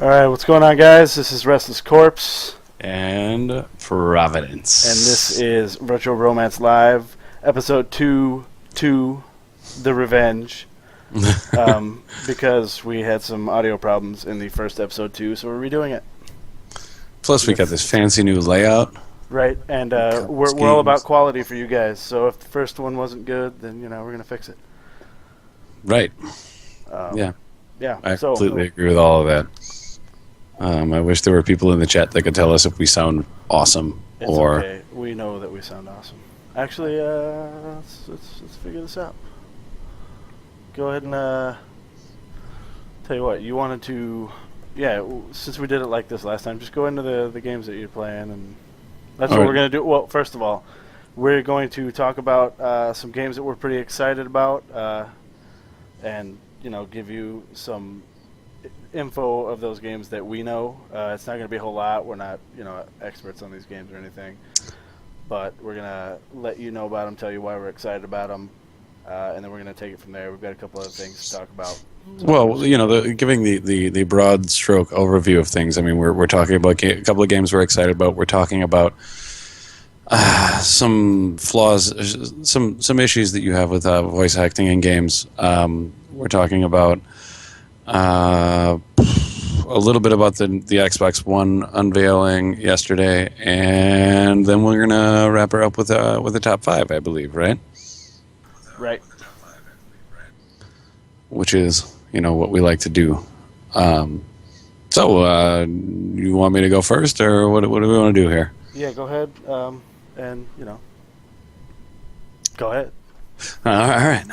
Alright, what's going on, guys? This is Restless Corpse. And Providence. And this is VirtualBromance Live, Episode 2, The Revenge. Because we had some audio problems in the first episode, too, so we're redoing it. Plus, we got this fancy new layout. Right, and we're all about quality for you guys, so if the first one wasn't good, then, we're going to fix it. Right. Yeah. I completely agree with all of that. I wish there were people in the chat that could tell us if we sound awesome It's or. Okay. We know that we sound awesome. Actually, let's figure this out. Go ahead and tell you what you wanted to. Yeah, since we did it like this last time, just go into the games that you're playing, and that's what we're gonna do. Well, first of all, we're going to talk about some games that we're pretty excited about, and give you some info of those games that we know. It's not going to be a whole lot. We're not, experts on these games or anything. But we're going to let you know about them, tell you why we're excited about them, and then we're going to take it from there. We've got a couple other things to talk about. Well, giving the broad stroke overview of things. I mean, we're talking about a couple of games we're excited about. We're talking about some flaws, some issues that you have with voice acting in games. We're talking about a little bit about the Xbox One unveiling yesterday, and then we're gonna wrap her up with the top 5, I believe, right? Right. Which is what we like to do. So you want me to go first, or what do we want to do here? Yeah, go ahead. And go ahead. All right.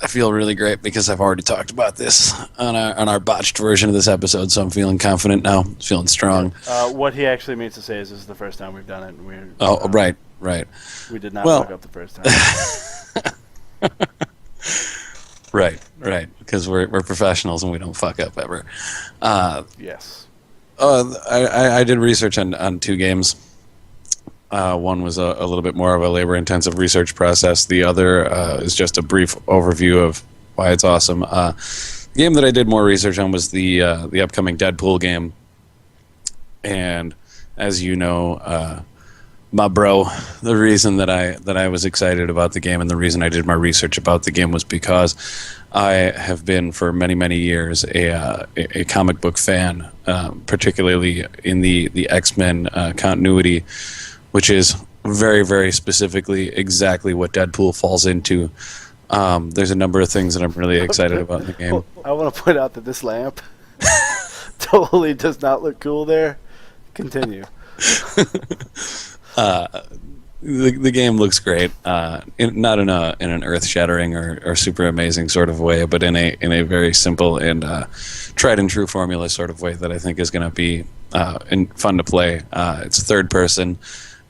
I feel really great because I've already talked about this on our botched version of this episode, so I'm feeling confident now, feeling strong. What he actually means to say is this is the first time we've done it. And right. We did not fuck up the first time. Right, because we're professionals and we don't fuck up ever. Yes. I did research on 2 games. One was a little bit more of a labor-intensive research process. The other is just a brief overview of why it's awesome. The game that I did more research on was the upcoming Deadpool game. And as you know, my bro, the reason that I was excited about the game and the reason I did my research about the game was because I have been for many, many years a comic book fan, particularly in the X-Men continuity, which is very, very specifically exactly what Deadpool falls into. There's a number of things that I'm really excited about in the game. I want to point out that this lamp totally does not look cool there. Continue. The game looks great, not in an earth-shattering or super amazing sort of way, but in a very simple and tried and true formula sort of way that I think is going to be fun to play. It's a third-person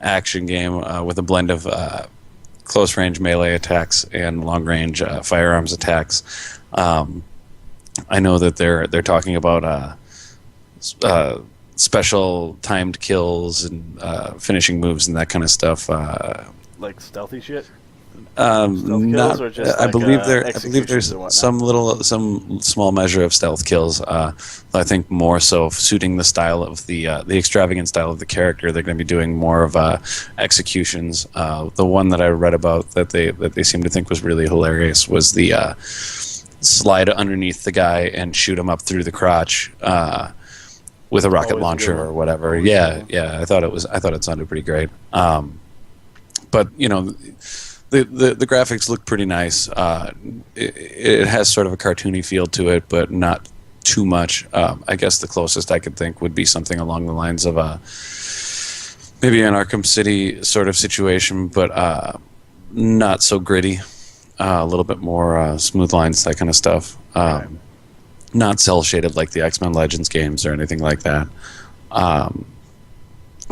action game with a blend of close range melee attacks and long range firearms attacks. I know that they're talking about special timed kills and finishing moves and that kind of stuff. Like stealthy shit. Not, or just I like, believe there's executions some small measure of stealth kills. I think more so suiting the style of the extravagant style of the character. They're going to be doing more of executions. The one that I read about that they seem to think was really hilarious was the slide underneath the guy and shoot him up through the crotch with a rocket launcher or whatever. Yeah. I thought it sounded pretty great. But the graphics look pretty nice. It has sort of a cartoony feel to it, but not too much. I guess the closest I could think would be something along the lines of maybe an Arkham City sort of situation, but not so gritty. A little bit more smooth lines, that kind of stuff. Not cel shaded like the X-Men Legends games or anything like that.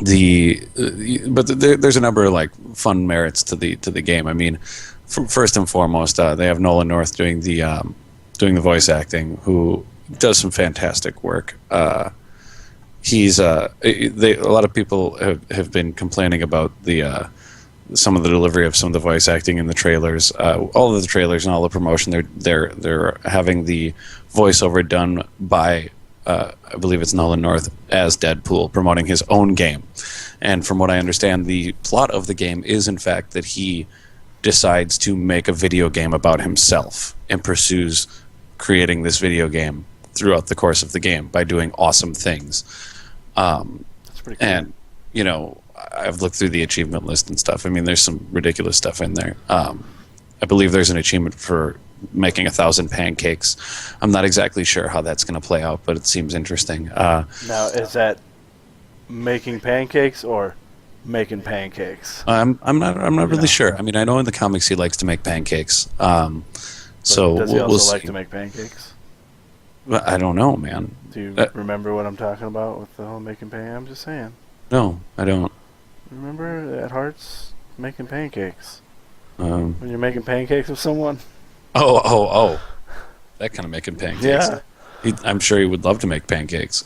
There's a number of like fun merits to the game. I mean, first and foremost, they have Nolan North doing the voice acting, who does some fantastic work. A lot of people have been complaining about the some of the delivery of some of the voice acting in the trailers. All of the trailers and all the promotion, they're having the voiceover done by I believe it's Nolan North as Deadpool, promoting his own game. And from what I understand, the plot of the game is in fact that he decides to make a video game about himself and pursues creating this video game throughout the course of the game by doing awesome things. That's pretty cool. And, you know, I've looked through the achievement list and stuff. I mean, there's some ridiculous stuff in there. I believe there's an achievement for making 1,000 pancakes. I'm not exactly sure how that's going to play out, but it seems interesting. Now, is that making pancakes or making pancakes? I'm not really sure. I mean, I know in the comics he likes to make pancakes. So does he also we'll like see. to make pancakes? I don't know, man. Do you remember what I'm talking about with the whole making pancakes? I'm just saying. No, I don't. Remember at Hearts making pancakes? Um, When you're making pancakes with someone? Oh. That kind of making pancakes. Yeah. I'm sure he would love to make pancakes.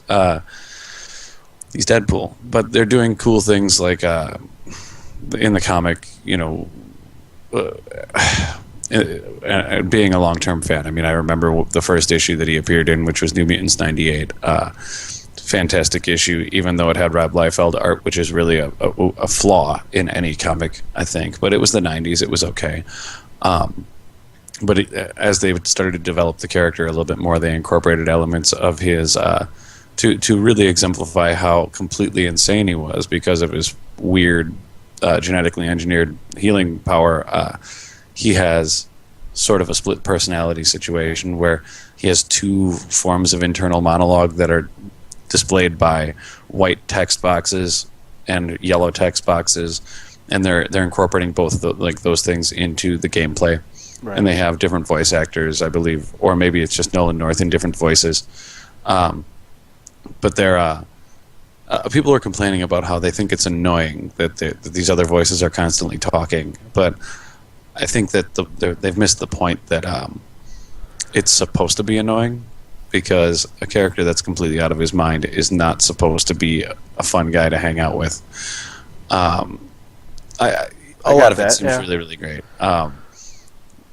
He's Deadpool. But they're doing cool things like in the comic, you know, being a long-term fan. I mean, I remember the first issue that he appeared in, which was New Mutants 98. Fantastic issue, even though it had Rob Liefeld art, which is really a flaw in any comic, I think. But it was the 90s. It was okay. But as they started to develop the character a little bit more, they incorporated elements of his to really exemplify how completely insane he was because of his weird genetically engineered healing power. He has sort of a split personality situation where he has two forms of internal monologue that are displayed by white text boxes and yellow text boxes, and they're incorporating both those things into the gameplay. Right. And they have different voice actors, I believe, or maybe it's just Nolan North in different voices. But they're people are complaining about how they think it's annoying that these other voices are constantly talking. But I think that they've missed the point that it's supposed to be annoying, because a character that's completely out of his mind is not supposed to be a fun guy to hang out with. A lot of it seems really, really great.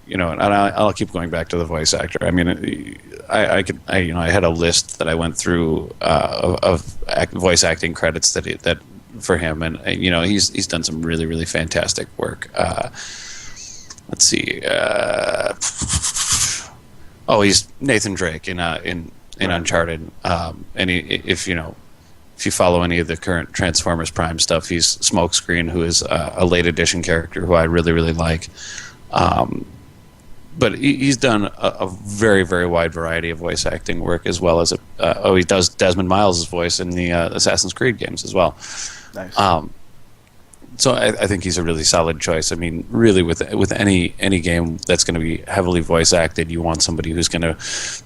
You know, and I'll keep going back to the voice actor. I mean, I had a list that I went through of voice acting credits that for him, and you know, he's done some really, really fantastic work. Let's see. He's Nathan Drake in Uncharted. And if you follow any of the current Transformers Prime stuff, he's Smokescreen, who is a late edition character who I really, really like. But he's done a very, very wide variety of voice acting work, as well as he does Desmond Miles' voice in the Assassin's Creed games as well. Nice. So I think he's a really solid choice. I mean, really, with any game that's going to be heavily voice acted, you want somebody who's going to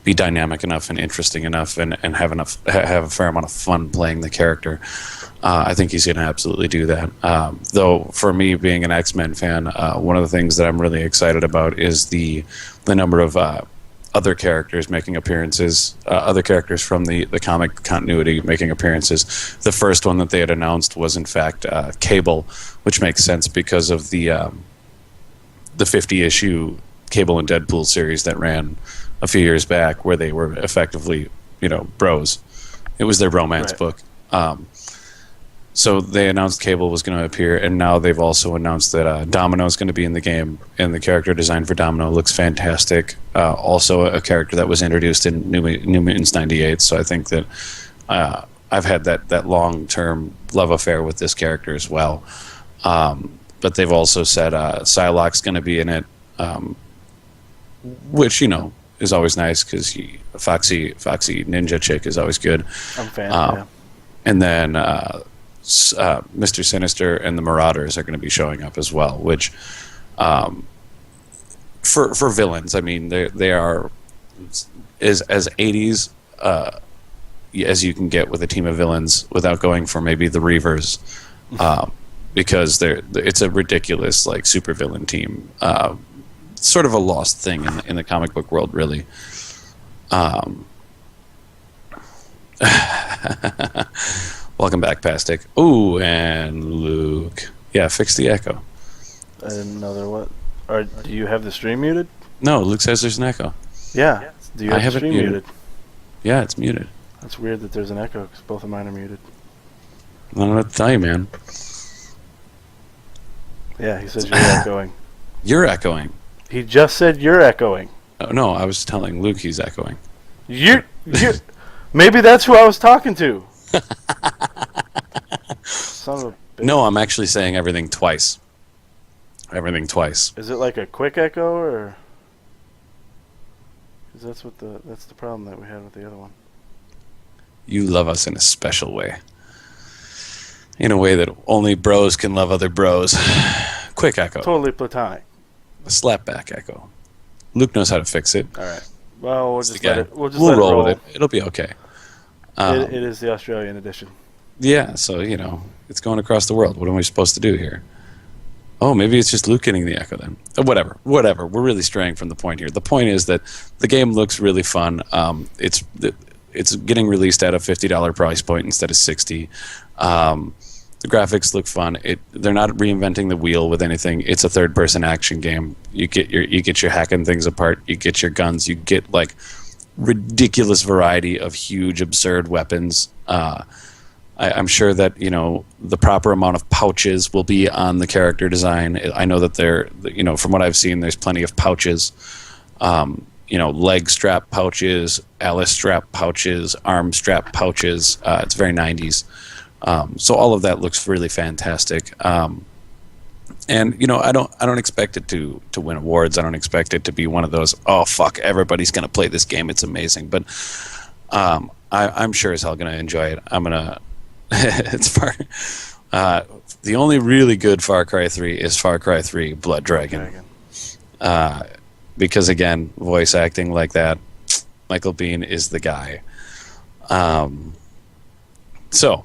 be dynamic enough and interesting enough and have a fair amount of fun playing the character. I think he's going to absolutely do that. Though, for me, being an X-Men fan, one of the things that I'm really excited about is the number of other characters making appearances, other characters from the comic continuity making appearances. The first one that they had announced was, in fact, Cable, which makes sense because of the 50-issue Cable and Deadpool series that ran a few years back, where they were effectively, bros. It was their Bromance book. So they announced Cable was going to appear, and now they've also announced that Domino is going to be in the game, and the character design for Domino looks fantastic. Also a character that was introduced in New Mutants 98, so I think that I've had that long-term love affair with this character as well. But they've also said Psylocke's going to be in it, which, is always nice, because Foxy Ninja Chick is always good. I'm a fan, yeah. And then Mr. Sinister and the Marauders are going to be showing up as well, which for villains, I mean, they are as 80s as you can get with a team of villains without going for maybe the Reavers, because it's a ridiculous super villain team, sort of a lost thing in the comic book world, really. Welcome back, Pastic. Ooh, and Luke. Yeah, fix the echo. I didn't know there was. Or do you have the stream muted? No, Luke says there's an echo. Yeah. Do you have the stream muted? Yeah, it's muted. That's weird that there's an echo because both of mine are muted. I don't know what to tell you, man. Yeah, he says you're echoing. You're echoing. He just said you're echoing. Oh, no, I was telling Luke he's echoing. You maybe that's who I was talking to. Son of a bitch. No, I'm actually saying everything twice. Everything twice. Is it like a quick echo or? Because that's the problem that we had with the other one. You love us in a special way. In a way that only bros can love other bros. Quick echo. Totally platonic. A slapback echo. Luke knows how to fix it. All right. Well, we'll just We'll let it roll with it. It'll be okay. It is the Australian edition. Yeah, so, it's going across the world. What am I supposed to do here? Oh, maybe it's just Luke getting the echo then. Whatever. We're really straying from the point here. The point is that the game looks really fun. It's getting released at a $50 price point instead of $60. The graphics look fun. They're not reinventing the wheel with anything. It's a third-person action game. You get your hacking things apart. You get your guns. You get like ridiculous variety of huge, absurd weapons. I'm sure that the proper amount of pouches will be on the character design. I know that from what I've seen, there's plenty of pouches. Leg strap pouches, Alice strap pouches, arm strap pouches. It's very 90s. So all of that looks really fantastic. And I don't expect it to win awards. I don't expect it to be one of those, oh fuck, everybody's gonna play this game, it's amazing. But I'm sure as hell gonna enjoy it. I'm gonna it's far the only really good Far Cry 3 is Far Cry 3 Blood Dragon. Because again, voice acting like that, Michael Biehn is the guy. So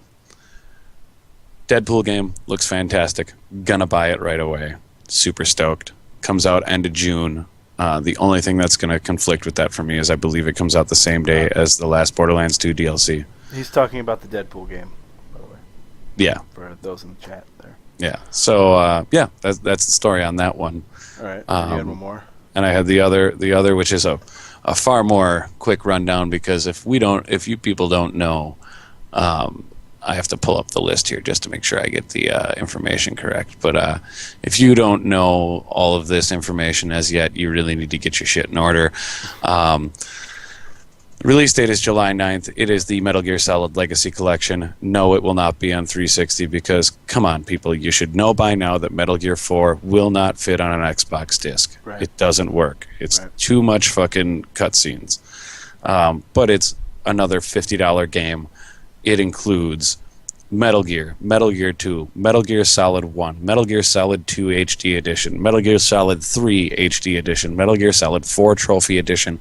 Deadpool game looks fantastic. Gonna buy it right away. Super stoked. Comes out end of June. The only thing that's going to conflict with that for me is I believe it comes out the same day as the last Borderlands 2 DLC. He's talking about the Deadpool game, by the way. Yeah. For those in the chat there. Yeah. So that's the story on that one. All right. You had one more. And I had the other, which is a far more quick rundown because if you people don't know. I have to pull up the list here just to make sure I get the information correct. But if you don't know all of this information as yet, you really need to get your shit in order. Release date is July 9th. It is the Metal Gear Solid Legacy Collection. No, it will not be on 360 because, come on, people, you should know by now that Metal Gear 4 will not fit on an Xbox disc. Right. It doesn't work. It's too much fucking cutscenes. But it's another $50 game. It includes Metal Gear, Metal Gear 2, Metal Gear Solid 1, Metal Gear Solid 2 HD Edition, Metal Gear Solid 3 HD Edition, Metal Gear Solid 4 Trophy Edition,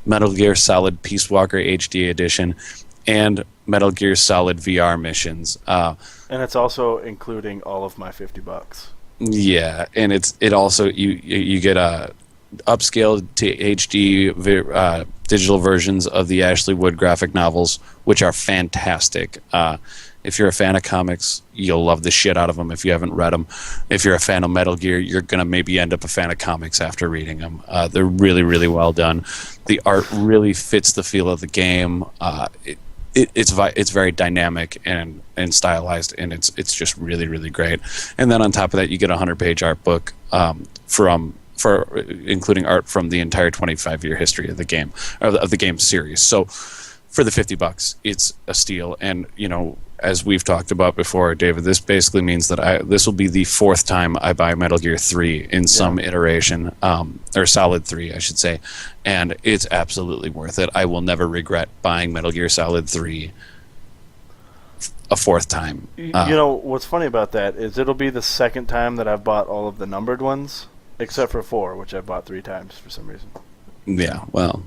Metal Gear Solid Peace Walker HD Edition, and Metal Gear Solid VR missions. And it's also including all of my $50. Yeah, and it also you get upscaled to HD digital versions of the Ashley Wood graphic novels, which are fantastic. If you're a fan of comics, you'll love the shit out of them if you haven't read them. If you're a fan of Metal Gear, you're going to maybe end up a fan of comics after reading them. They're really, really well done. The art really fits the feel of the game. It's very dynamic and stylized, and it's just really, really great. And then on top of that, you get a 100-page art book for including art from the entire 25-year history of the game, or of the game series. So for the $50, it's a steal. And as we've talked about before, David, this basically means that this will be the fourth time I buy Metal Gear 3 in some iteration, or Solid 3, I should say, and it's absolutely worth it. I will never regret buying Metal Gear Solid 3 a fourth time. What's funny about that is it'll be the second time that I've bought all of the numbered ones, except for 4, which I bought 3 times for some reason. Yeah, well,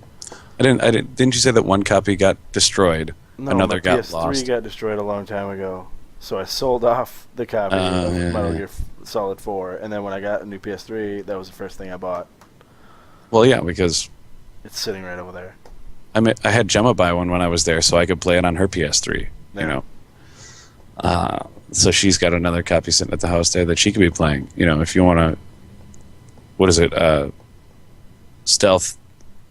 didn't you say that one copy got destroyed? No, another my got PS3 lost. got destroyed a long time ago, so I sold off the copy of Metal Gear Solid 4, and then when I got a new PS3, that was the first thing I bought. Well, yeah, because it's sitting right over there. I had Gemma buy one when I was there, so I could play it on her PS3. Yeah. So she's got another copy sitting at the house there that she could be playing. If you want to what is it? Stealth.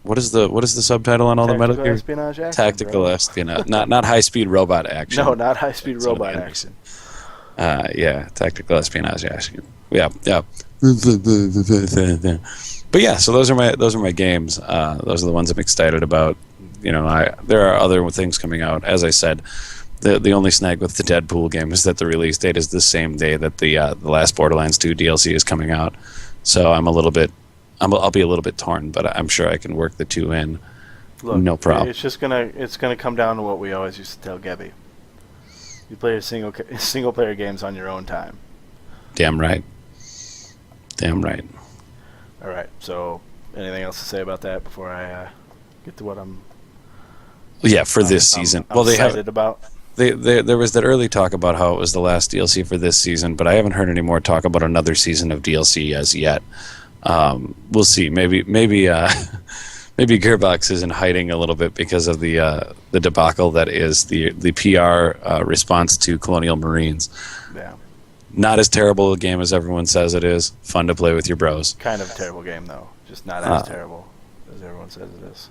What is the subtitle on all the Metal Gear? Espionage action, Tactical bro. espionage, not high speed robot action. No, not high-speed That's what robot I meant. action. Yeah, tactical espionage action. Yeah. But yeah, so those are my games. Those are the ones I'm excited about. There are other things coming out. As I said, the only snag with the Deadpool game is that the release date is the same day that the last Borderlands 2 DLC is coming out. So I'll be a little bit torn, but I'm sure I can work the two in. Look, no problem. It's gonna come down to what we always used to tell Gebby. You play your single player games on your own time. Damn right. All right. So, anything else to say about that before I get to what I'm? Yeah, for this season. I'm excited about. There was that early talk about how it was the last DLC for this season, but I haven't heard any more talk about another season of DLC as yet. We'll see. Maybe Gearbox is in hiding a little bit because of the debacle that is the PR response to Colonial Marines. Yeah. Not as terrible a game as everyone says it is. Fun to play with your bros. Kind of a terrible game though. Just not as terrible as everyone says it is.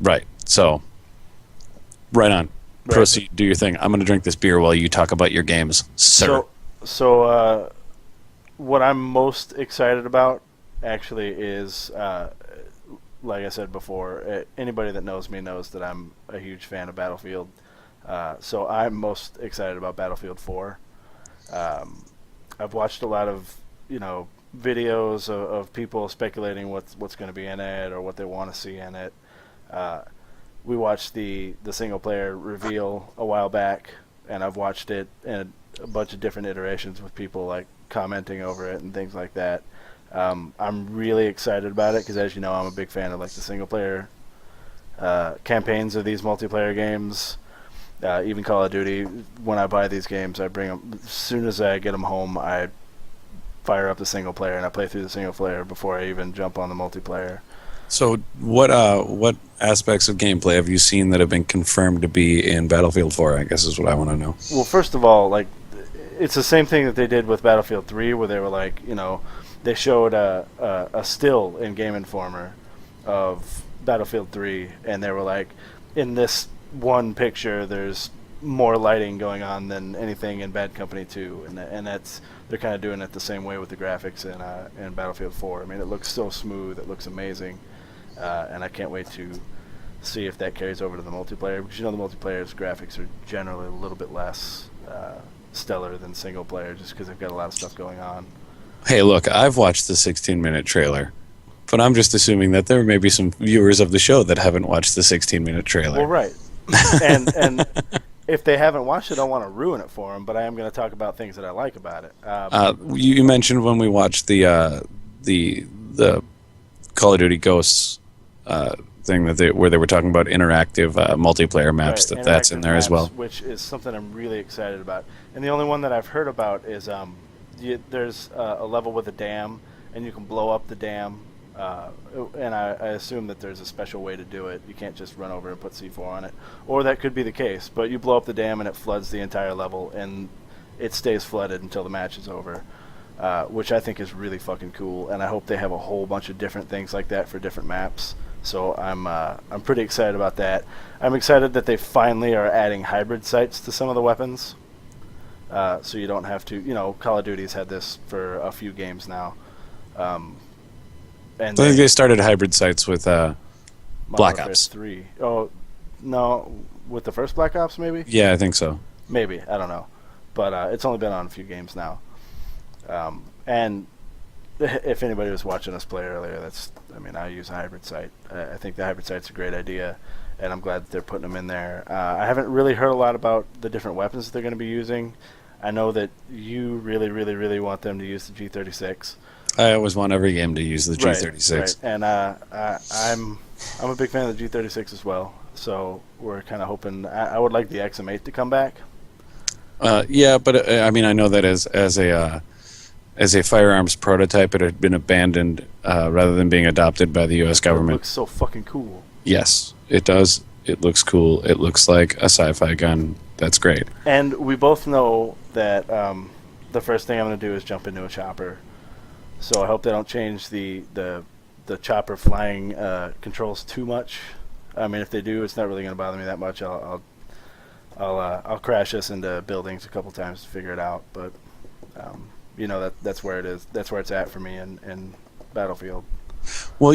Right. So, right on. Right. Proceed. Do your thing. I'm going to drink this beer while you talk about your games, sir. So what I'm most excited about actually is, like I said before, anybody that knows me knows that I'm a huge fan of Battlefield. So I'm most excited about Battlefield 4. I've watched a lot of videos of people speculating what's going to be in it or what they want to see in it. We watched the single player reveal a while back, and I've watched it in a bunch of different iterations with people like commenting over it and things like that. I'm really excited about it because, as you know, I'm a big fan of like the single player campaigns of these multiplayer games. Even Call of Duty, when I buy these games, I bring them as soon as I get them home. I fire up the single player and I play through the single player before I even jump on the multiplayer. So, what aspects of gameplay have you seen that have been confirmed to be in Battlefield 4? I guess is what I want to know. Well, first of all, like it's the same thing that they did with Battlefield 3, where they were like, they showed a still in Game Informer of Battlefield 3, and they were like, in this one picture, there's more lighting going on than anything in Bad Company 2, and they're kind of doing it the same way with the graphics in Battlefield 4. I mean, it looks so smooth, it looks amazing, and I can't wait to see if that carries over to the multiplayer, because the multiplayer's graphics are generally a little bit less stellar than single player, just because they've got a lot of stuff going on. Hey, look, I've watched the 16-minute trailer, but I'm just assuming that there may be some viewers of the show that haven't watched the 16-minute trailer. Well, right. and if they haven't watched it, I don't want to ruin it for them, but I am going to talk about things that I like about it. You mentioned when we watched the Call of Duty Ghosts thing where they were talking about interactive multiplayer maps, right, that's in there maps, as well. Which is something I'm really excited about. And the only one that I've heard about is there's a level with a dam, and you can blow up the dam. And I assume that there's a special way to do it. You can't just run over and put C4 on it. Or that could be the case, but you blow up the dam and it floods the entire level, and it stays flooded until the match is over, which I think is really fucking cool, and I hope they have a whole bunch of different things like that for different maps. So I'm pretty excited about that. I'm excited that they finally are adding hybrid sights to some of the weapons, so you don't have to, Call of Duty's had this for a few games now. And I think they started hybrid sights with Black Warfare Ops 3. Oh, no, with the first Black Ops maybe? Yeah, I think so. Maybe, I don't know. But it's only been on a few games now. And if anybody was watching us play earlier, I use a hybrid sight. I think the hybrid sight's a great idea, and I'm glad that they're putting them in there. I haven't really heard a lot about the different weapons that they're going to be using. I know that you really, really, really want them to use the G36. I always want every game to use the G36. Right. And I'm a big fan of the G36 as well. So we're kind of hoping. I would like the XM8 to come back. Yeah, but I know that as a firearms prototype, it had been abandoned rather than being adopted by the U.S. government. It looks so fucking cool. Yes, it does. It looks cool. It looks like a sci-fi gun. That's great. And we both know that the first thing I'm going to do is jump into a chopper. So I hope they don't change the chopper flying controls too much. I mean, if they do, it's not really going to bother me that much. I'll crash this into buildings a couple times to figure it out. But that's where it is. That's where it's at for me in Battlefield. Well,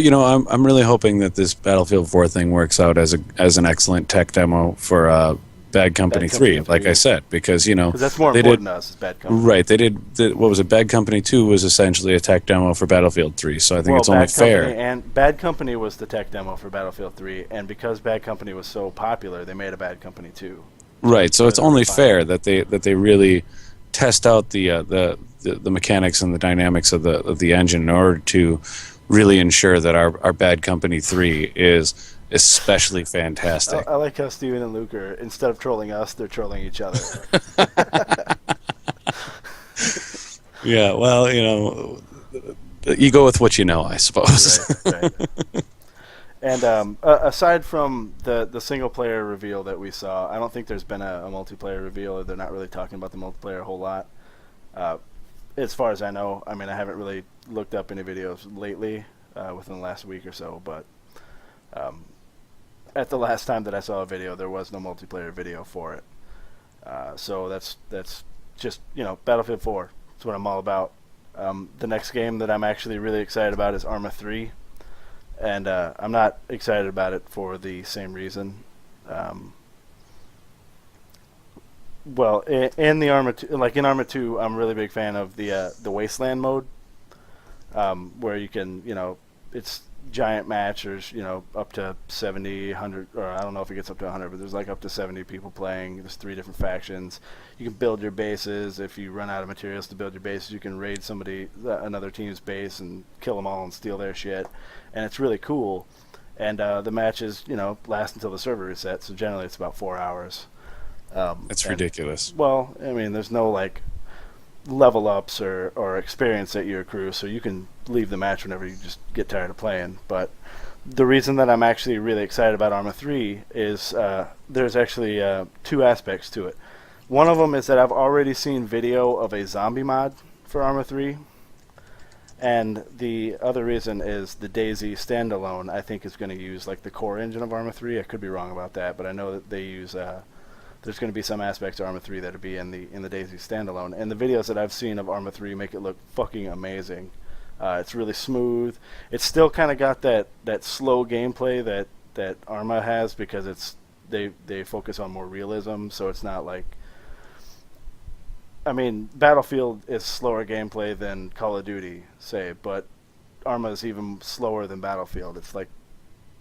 I'm really hoping that this Battlefield 4 thing works out as an excellent tech demo for Bad Company 3, like I said, because that's more important to us is Bad Company. Right, they did. What was it? Bad Company 2 was essentially a tech demo for Battlefield 3, so I think it's only fair. And Bad Company was the tech demo for Battlefield 3, and because Bad Company was so popular, they made a Bad Company 2. Right, so it's only fair that they really test out the mechanics and the dynamics of the engine in order to really ensure that our Bad Company 3 is especially fantastic. I like how Steven and Luke are, instead of trolling us, they're trolling each other. Yeah, well, you go with what you know, I suppose. Right. And aside from the single player reveal that we saw, I don't think there's been a multiplayer reveal. They're not really talking about the multiplayer a whole lot. As far as I know, I mean, I haven't really looked up any videos lately within the last week or so, but at the last time that I saw a video, there was no multiplayer video for it. So that's just, Battlefield 4. That's what I'm all about. The next game that I'm actually really excited about is Arma 3. And I'm not excited about it for the same reason. Well, in the Arma 2, like in Arma 2, I'm a really big fan of the Wasteland mode, where you can, it's giant match. There's, up to 70, 100, or I don't know if it gets up to 100, but there's like up to 70 people playing. There's 3 different factions. You can build your bases. If you run out of materials to build your bases, you can raid another team's base and kill them all and steal their shit. And it's really cool. And the matches, last until the server resets. So generally it's about 4 hours. It's ridiculous. Well, I mean, there's no like level ups or experience that you accrue, so you can leave the match whenever you just get tired of playing. But the reason that I'm actually really excited about Arma 3 is there's actually 2 aspects to it. One of them is that I've already seen video of a zombie mod for Arma 3, and the other reason is the DayZ standalone I think is going to use like the core engine of Arma 3. I could be wrong about that, but I know that they use there's going to be some aspects of Arma 3 that'll be in the DayZ standalone, and the videos that I've seen of Arma 3 make it look fucking amazing. It's really smooth. It's still kind of got that slow gameplay that Arma has, because they focus on more realism, so it's not like, I mean, Battlefield is slower gameplay than Call of Duty, say, but Arma is even slower than Battlefield. It's like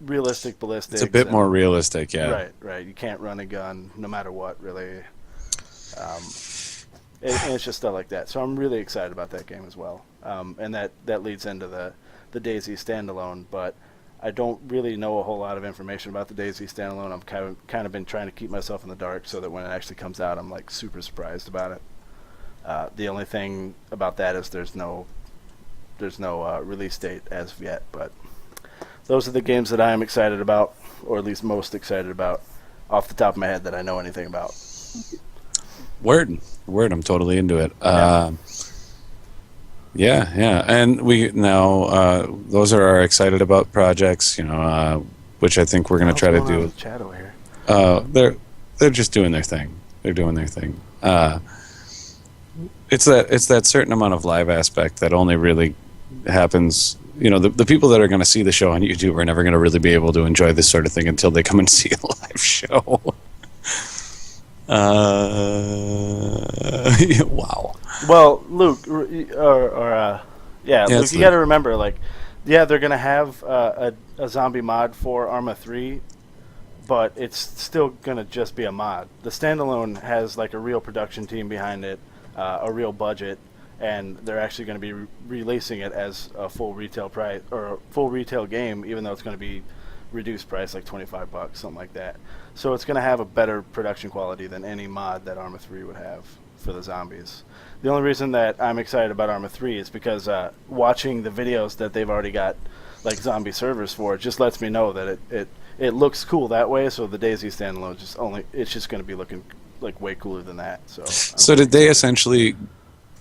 realistic ballistics. It's a bit more realistic, yeah. Right. You can't run a gun no matter what, really. And it's just stuff like that. So I'm really excited about that game as well. And that leads into the DayZ standalone, but I don't really know a whole lot of information about the DayZ standalone. I've kind of been trying to keep myself in the dark so that when it actually comes out, I'm like super surprised about it. The only thing about that is there's no release date as of yet, but those are the games that I am excited about, or at least most excited about, off the top of my head that I know anything about. Word, I'm totally into it. Yeah, and we now those are our excited about projects, which I think we're going to try to do. Chat over here. They're just doing their thing. They're doing their thing. It's that certain amount of live aspect that only really happens. The people that are going to see the show on YouTube are never going to really be able to enjoy this sort of thing until they come and see a live show. Wow. Well, Luke, Luke, you got to remember, they're going to have a zombie mod for Arma 3, but it's still going to just be a mod. The standalone has like a real production team behind it, a real budget, and they're actually going to be releasing it as a full retail price or a full retail game, even though it's going to be reduced price, like $25, something like that. So it's going to have a better production quality than any mod that Arma 3 would have for the zombies. The only reason that I'm excited about Arma 3 is because watching the videos that they've already got like zombie servers for, it just lets me know that it looks cool that way. So the DayZ standalone it's just going to be looking like way cooler than that. So did they essentially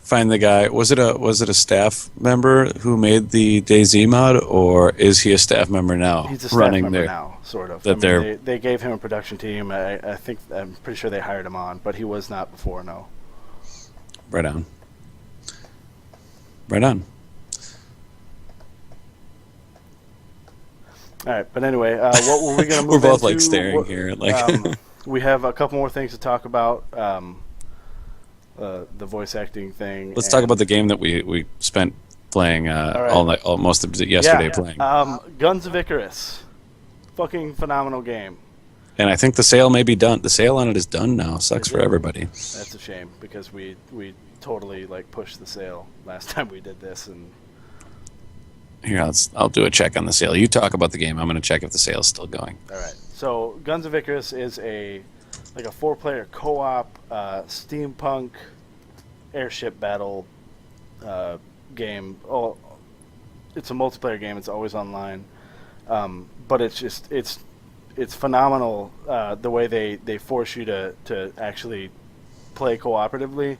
find the guy. Was it a staff member who made the DayZ mod, or is he a staff member now? He's a staff running member there? now, sort of. That they gave him a production team. I'm pretty sure they hired him on, but he was not before. No. Right on. Right on. All right, but anyway, what were we going to move We're both into? like staring here. Like we have a couple more things to talk about. The voice acting thing. Let's talk about the game that we spent playing all night, most of yesterday playing. Guns of Icarus, fucking phenomenal game. And I think the sale may be done. The sale on it is done now. Sucks for everybody. That's a shame because we totally like pushed the sale last time we did this. And here, I'll do a check on the sale. You talk about the game. I'm going to check if the sale's still going. All right. So Guns of Icarus is a 4-player co-op steampunk airship battle game. Oh, it's a multiplayer game. It's always online, but it's phenomenal the way they force you to actually play cooperatively.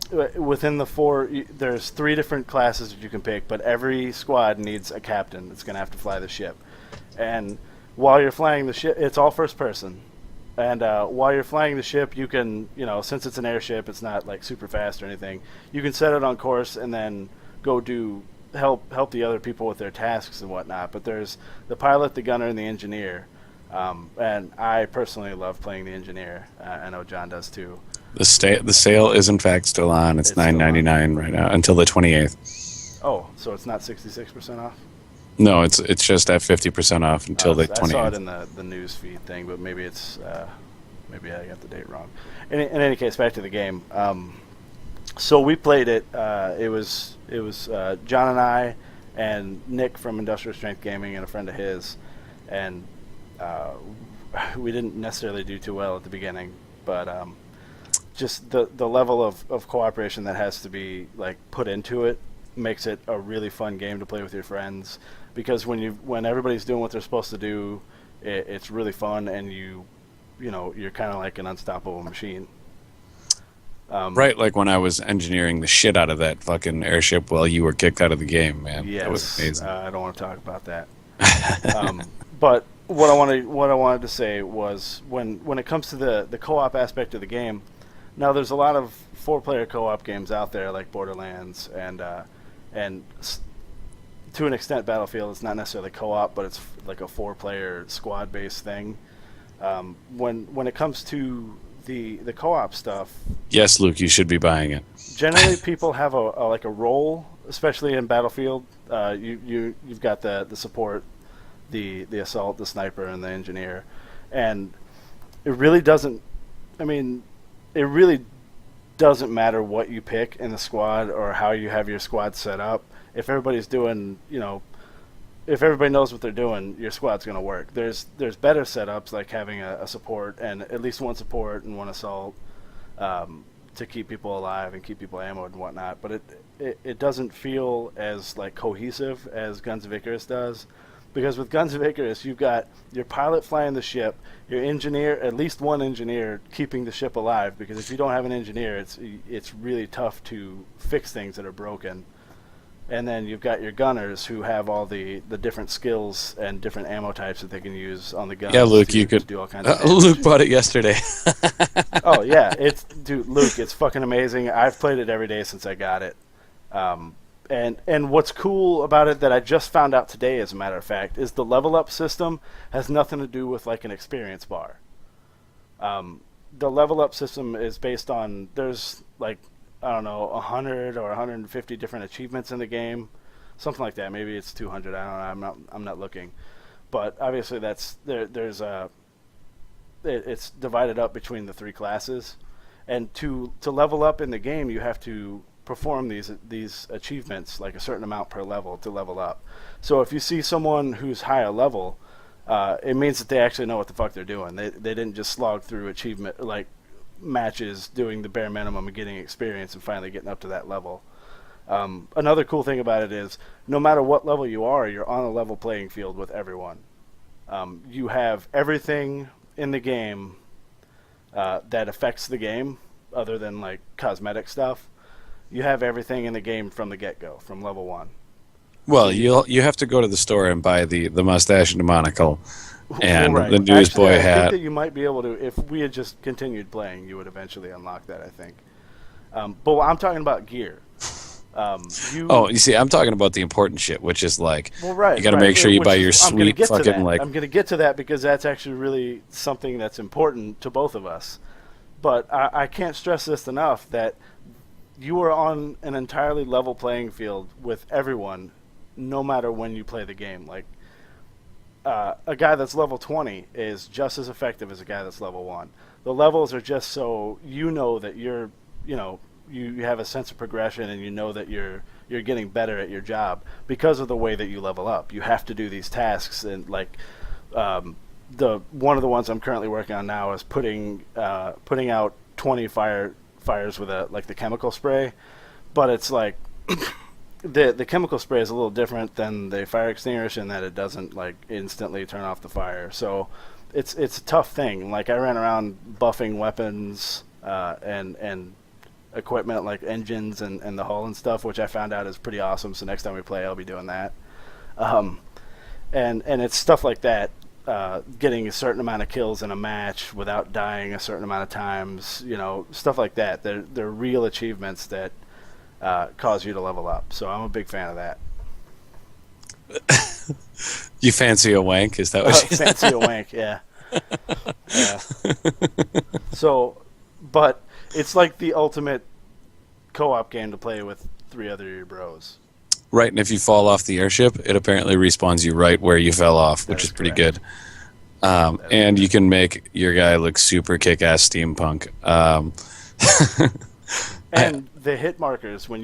Within the 4, there's 3 different classes that you can pick, but every squad needs a captain that's going to have to fly the ship. And while you're flying the ship, it's all first person. And while you're flying the ship, you can, since it's an airship, it's not like super fast or anything. You can set it on course and then go help the other people with their tasks and whatnot. But there's the pilot, the gunner, and the engineer. And I personally love playing the engineer. I know John does too. The sale is in fact still on. It's $9.99 right now until the 28th. Oh, so it's not 66% off? No, it's just at 50% off until the 28th. I saw it in the news feed thing, but maybe it's maybe I got the date wrong. In any case, back to the game. So we played it. It was John and I and Nick from Industrial Strength Gaming and a friend of his, and we didn't necessarily do too well at the beginning, but just the level of cooperation that has to be like put into it makes it a really fun game to play with your friends, because when everybody's doing what they're supposed to do, it's really fun, and you're kind of like an unstoppable machine. Right, like when I was engineering the shit out of that fucking airship while you were kicked out of the game, man. Yes, that was amazing. I don't want to talk about that. But what I wanted to say was when it comes to the co-op aspect of the game, now there's a lot of 4-player co-op games out there like Borderlands and to an extent Battlefield. It's not necessarily co-op, but it's like a 4-player squad-based thing. When it comes to the co-op stuff, yes, Luke, you should be buying it. Generally, people have a role, especially in Battlefield. You've got the support, the assault, the sniper, and the engineer, and it really doesn't. I mean, it really doesn't matter what you pick in the squad or how you have your squad set up. If everybody's doing, if everybody knows what they're doing, your squad's going to work. There's better setups like having a support and at least one support and one assault to keep people alive and keep people ammoed and whatnot. But it doesn't feel as like cohesive as Guns of Icarus does, because with Guns of Icarus you've got your pilot flying the ship, your engineer, at least one engineer keeping the ship alive, because if you don't have an engineer, it's really tough to fix things that are broken. And then you've got your gunners who have all the different skills and different ammo types that they can use on the guns. Yeah, Luke, you could do all kinds of Luke bought it yesterday. Oh yeah, Luke, it's fucking amazing. I've played it every day since I got it. And what's cool about it that I just found out today, as a matter of fact, is the level up system has nothing to do with like an experience bar. The level up system is based on, there's like, I don't know, 100 or 150 different achievements in the game, something like that. Maybe it's 200. I don't know. I'm not looking, but obviously there's it's divided up between the 3 classes, and to level up in the game, you have to perform these achievements like a certain amount per level to level up. So if you see someone who's higher level, it means that they actually know what the fuck they're doing. They didn't just slog through achievement like matches doing the bare minimum and getting experience and finally getting up to that level. Another cool thing about it is no matter what level you are, you're on a level playing field with everyone. You have everything in the game that affects the game other than like cosmetic stuff. you have everything in the game from the get-go, from level 1. Well, you have to go to the store and buy the mustache and the monocle and Well, right. the newsboy I hat. think that you might be able to, if we had just continued playing, you would eventually unlock that, I think. But I'm talking about gear. You see, I'm talking about the important shit, which is like, well, right, you got to make sure you buy your I'm gonna sweet get to fucking that. like. I'm going to get to that because that's actually really something that's important to both of us. But I can't stress this enough that you are on an entirely level playing field with everyone, no matter when you play the game. Like a guy that's level 20 is just as effective as a guy that's level 1. The levels are just so you know that you have a sense of progression, and you know that you're getting better at your job because of the way that you level up. You have to do these tasks, and like the one of the ones I'm currently working on now is putting out 20 fires with the chemical spray, but it's like the chemical spray is a little different than the fire extinguisher in that it doesn't like instantly turn off the fire. So it's a tough thing. Like I ran around buffing weapons and equipment like engines and the hull and stuff, which I found out is pretty awesome. So next time we play, I'll be doing that. And it's stuff like that. Getting a certain amount of kills in a match without dying a certain amount of times, stuff like that. They're real achievements that cause you to level up. So I'm a big fan of that. You fancy a wank? Is that what you fancy a wank? Yeah. Yeah. So, but it's like the ultimate co-op game to play with 3 other of your bros. Right, and if you fall off the airship, it apparently respawns you right where you fell off, which is pretty good. And you can make your guy look super kick-ass steampunk. And the hit markers, when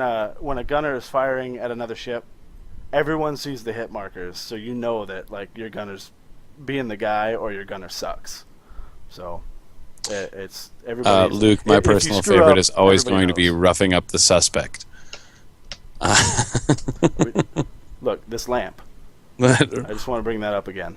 a gunner is firing at another ship, everyone sees the hit markers, so you know that like your gunner's being the guy or your gunner sucks. So it's everybody. Luke, my personal favorite is always going to be roughing up the suspect. Look, this lamp. I just want to bring that up again.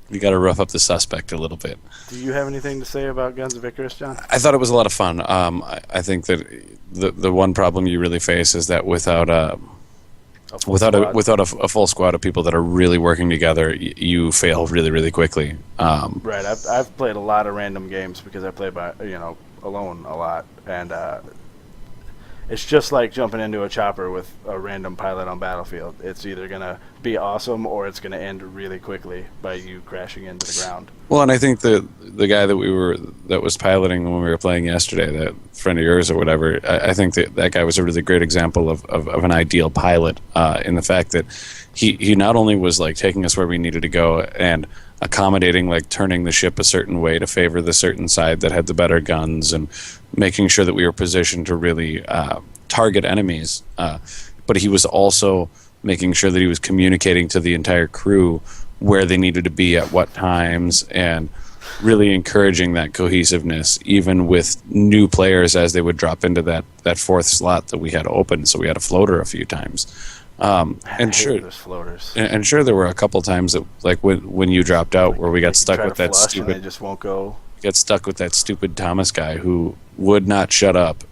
You got to rough up the suspect a little bit. Do you have anything to say about Guns of Icarus, John? I thought it was a lot of fun. I think that the one problem you really face is that without a full squad of people that are really working together, you fail really, really quickly. Right. I've played a lot of random games because I play by alone a lot, and it's just like jumping into a chopper with a random pilot on Battlefield. It's either going to be awesome or it's going to end really quickly by you crashing into the ground. Well, and I think the guy that was piloting when we were playing yesterday, that friend of yours or whatever, I think that guy was a really great example of an ideal pilot in the fact that he not only was like taking us where we needed to go and accommodating, like turning the ship a certain way to favor the certain side that had the better guns and making sure that we were positioned to really target enemies, but he was also making sure that he was communicating to the entire crew where they needed to be at what times and really encouraging that cohesiveness even with new players as they would drop into that 4th slot that we had open. So we had a floater a few times. And sure, there were a couple times that, like when you dropped out, where we got stuck with that stupid. They just won't go. Got stuck with that stupid Thomas guy who would not shut up,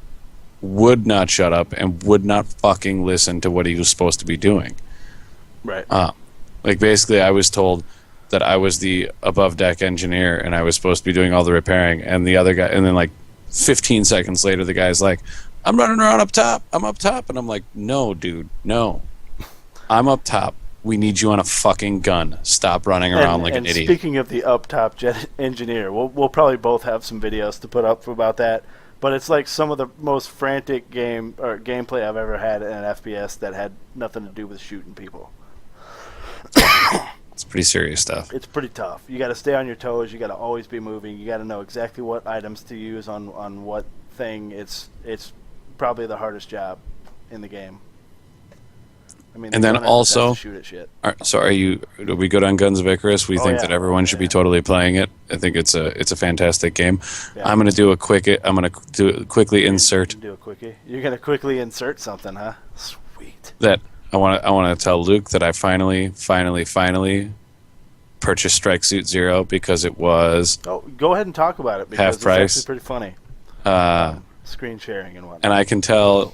and would not fucking listen to what he was supposed to be doing. Right. Like basically, I was told that I was the above deck engineer and I was supposed to be doing all the repairing, and the other guy, and then like 15 seconds later, the guy's like, "I'm running around up top. I'm up top," and I'm like, "No, dude, no." I'm up top. We need you on a fucking gun. Stop running around like an idiot. Speaking of the up top engineer, we'll probably both have some videos to put up about that. But it's like some of the most frantic gameplay I've ever had in an FPS that had nothing to do with shooting people. It's pretty serious stuff. It's pretty tough. You got to stay on your toes. You got to always be moving. You got to know exactly what items to use on what thing. It's probably the hardest job in the game. I mean, and then also, shoot at shit. Do we go on Guns of Icarus? We think that everyone should be totally playing it. I think it's a fantastic game. Yeah. I'm gonna quickly insert. Do a quickie. You're gonna quickly insert something, huh? Sweet. That I want to tell Luke that I finally purchased Strike Suit Zero because it was. Oh, go ahead and talk about it because half price. it's actually pretty funny. screen sharing and whatnot. And I can tell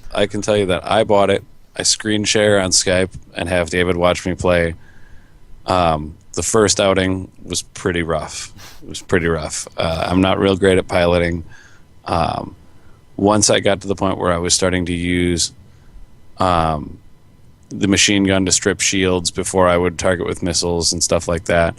you that I bought it. I screen share on Skype and have David watch me play. The first outing was pretty rough. It was pretty rough. I'm not real great at piloting. Once I got to the point where I was starting to use the machine gun to strip shields before I would target with missiles and stuff like that,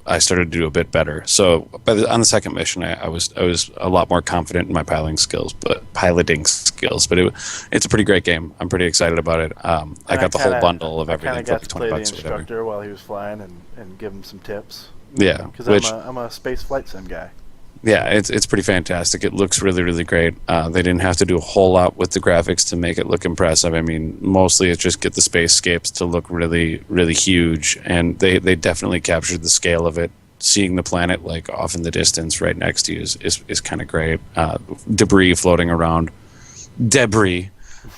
I started to do a bit better. So on the second mission, I was a lot more confident in my piloting skills. But it's a pretty great game. I'm pretty excited about it. I got the whole bundle of everything for like $20 to play the or instructor whatever. while he was flying and give him some tips. Yeah, Because I'm a space flight sim guy. Yeah, it's pretty fantastic. It looks really, really great. They didn't have to do a whole lot with the graphics to make it look impressive. I mean, mostly it's just get the spacescapes to look really, really huge, and they definitely captured the scale of it. Seeing the planet like off in the distance right next to you is kind of great. Debris floating around. Debris.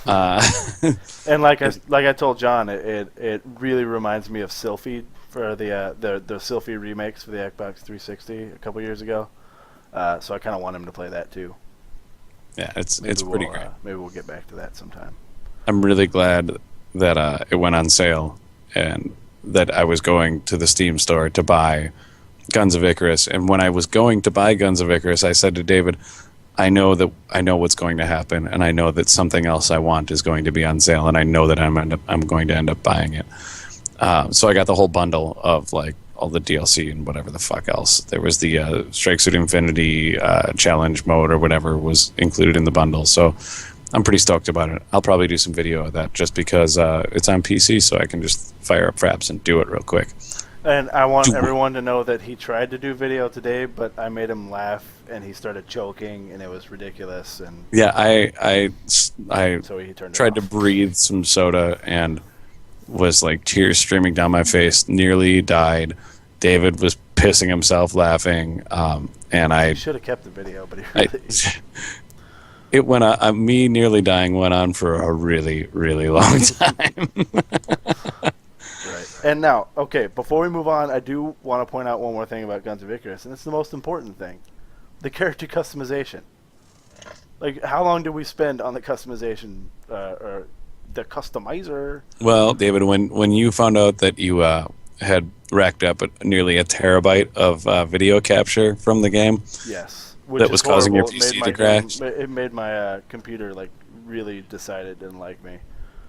And like I told John, it really reminds me of Sylphie for the Sylphie remakes for the Xbox 360 a couple years ago. So I kind of want him to play that too. Yeah, it's pretty great. Maybe we'll get back to that sometime. I'm really glad that it went on sale and that I was going to the Steam store to buy Guns of Icarus. And when I was going to buy Guns of Icarus, I said to David, I know what's going to happen, and I know that something else I want is going to be on sale, and I know that I'm going to end up buying it. So I got the whole bundle of like all the DLC and whatever the fuck else. There was the Strike Suit Infinity challenge mode or whatever was included in the bundle. So I'm pretty stoked about it. I'll probably do some video of that just because it's on PC, so I can just fire up Fraps and do it real quick. And I want everyone to know that he tried to do video today, but I made him laugh, and he started choking, and it was ridiculous. And yeah, I so he turned tried it to off. breathe some soda and was like tears streaming down my face, nearly died. David was pissing himself laughing, and I You should have kept the video, but he really... it went on. Me nearly dying went on for a really, really long time. Right. And now, okay, before we move on, I do want to point out one more thing about Guns of Icarus, and it's the most important thing. The character customization. Like, how long did we spend on the customization, or the customizer? Well, David, when you found out that you had racked up nearly a terabyte of video capture from the game, Yes. Which that is was causing your horrible. PC to crash, It made my computer, like, really decide it didn't like me.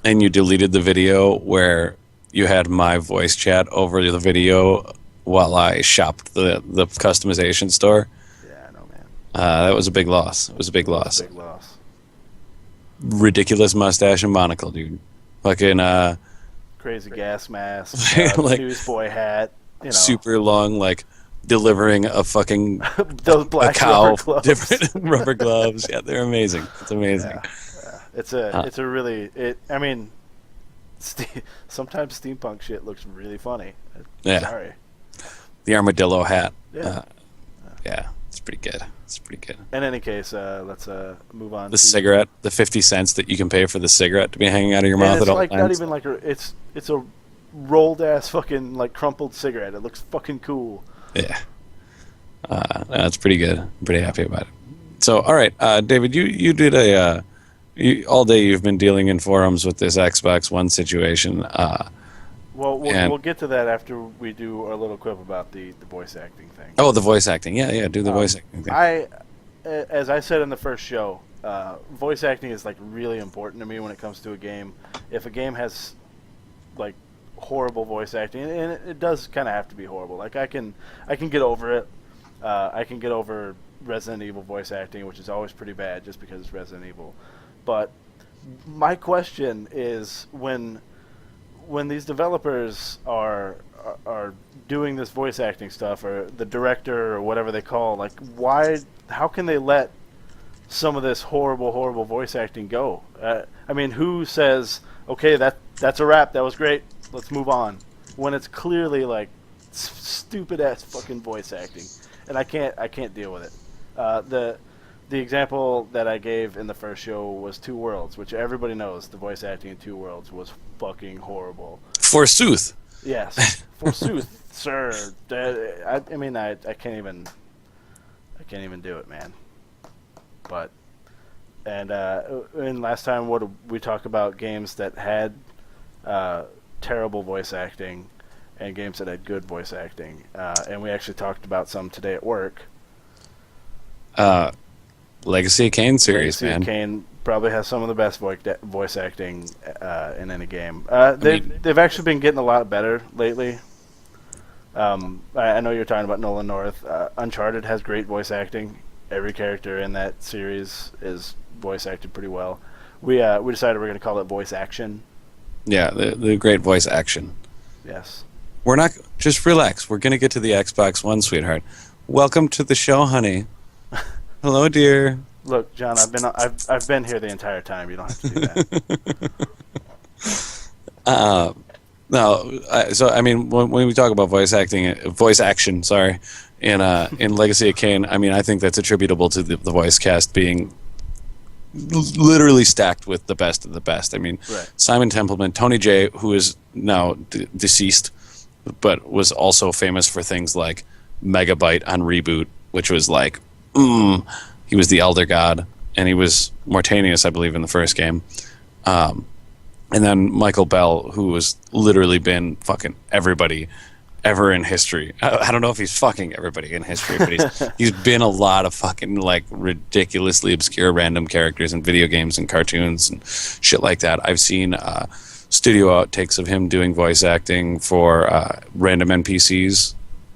and you deleted the video where you had my voice chat over the video while I shopped the customization store. Yeah, I know, man. That was a big loss. It was a big loss. Big loss. Ridiculous mustache and monocle, dude. Fucking Crazy gas mask, like newsboy hat, you know. super long, like delivering a fucking Those a black cow, rubber gloves. different rubber gloves. Yeah, they're amazing. It's amazing. Yeah. It's a really I mean, sometimes steampunk shit looks really funny. Yeah. Sorry. The armadillo hat. Yeah. Yeah, it's pretty good. It's pretty good. In any case, let's move on. The cigarette, the 50 cents that you can pay for the cigarette to be hanging out of your mouth And at it's all like times. not even like it's a rolled ass fucking like crumpled cigarette. It looks fucking cool. Yeah. That's pretty good. I'm pretty happy about it. So, all right, David, you did all day you've been dealing in forums with this Xbox One situation. Well, we'll get to that after we do our little quip about the voice acting thing. Oh, the voice acting. Yeah, do the voice acting thing. As I said in the first show, voice acting is like really important to me when it comes to a game. If a game has like horrible voice acting, and it does kind of have to be horrible. Like I can get over it. I can get over Resident Evil voice acting, which is always pretty bad just because it's Resident Evil. But my question is when these developers are doing this voice acting stuff, or the director or whatever they call, like how can they let some of this horrible voice acting go? I mean, who says, okay, that's a wrap, that was great, let's move on, when it's clearly like stupid ass fucking voice acting, and I can't deal with it. The example that I gave in the first show was Two Worlds, which everybody knows the voice acting in Two Worlds was fucking horrible. Forsooth. Yes, forsooth, sir. I mean, I can't even do it, man. But And last time, what we talked about games that had terrible voice acting and games that had good voice acting. And we actually talked about some today at work. Legacy of Kain series, Legacy man. of Kain probably has some of the best voice acting in any game. They've actually been getting a lot better lately. I know you're talking about Nolan North. Uncharted has great voice acting. Every character in that series is voice acted pretty well. We decided we're going to call it voice action. Yeah, the great voice action. Yes. We're not. Just relax. We're going to get to the Xbox One, sweetheart. Welcome to the show, honey. Hello, dear. Look, John, I've been here the entire time. You don't have to do that. No. So I mean, when we talk about voice action, sorry, in Legacy of Kain, I mean, I think that's attributable to the voice cast being literally stacked with the best of the best. I mean, right. Simon Templeman, Tony Jay, who is now deceased, but was also famous for things like Megabyte on Reboot, which was like, he was the Elder God, and he was Mortanius, I believe, in the first game. And then Michael Bell, who has literally been fucking everybody ever in history. I don't know if he's fucking everybody in history, but he's been a lot of fucking like ridiculously obscure random characters in video games and cartoons and shit like that. I've seen studio outtakes of him doing voice acting for random NPCs,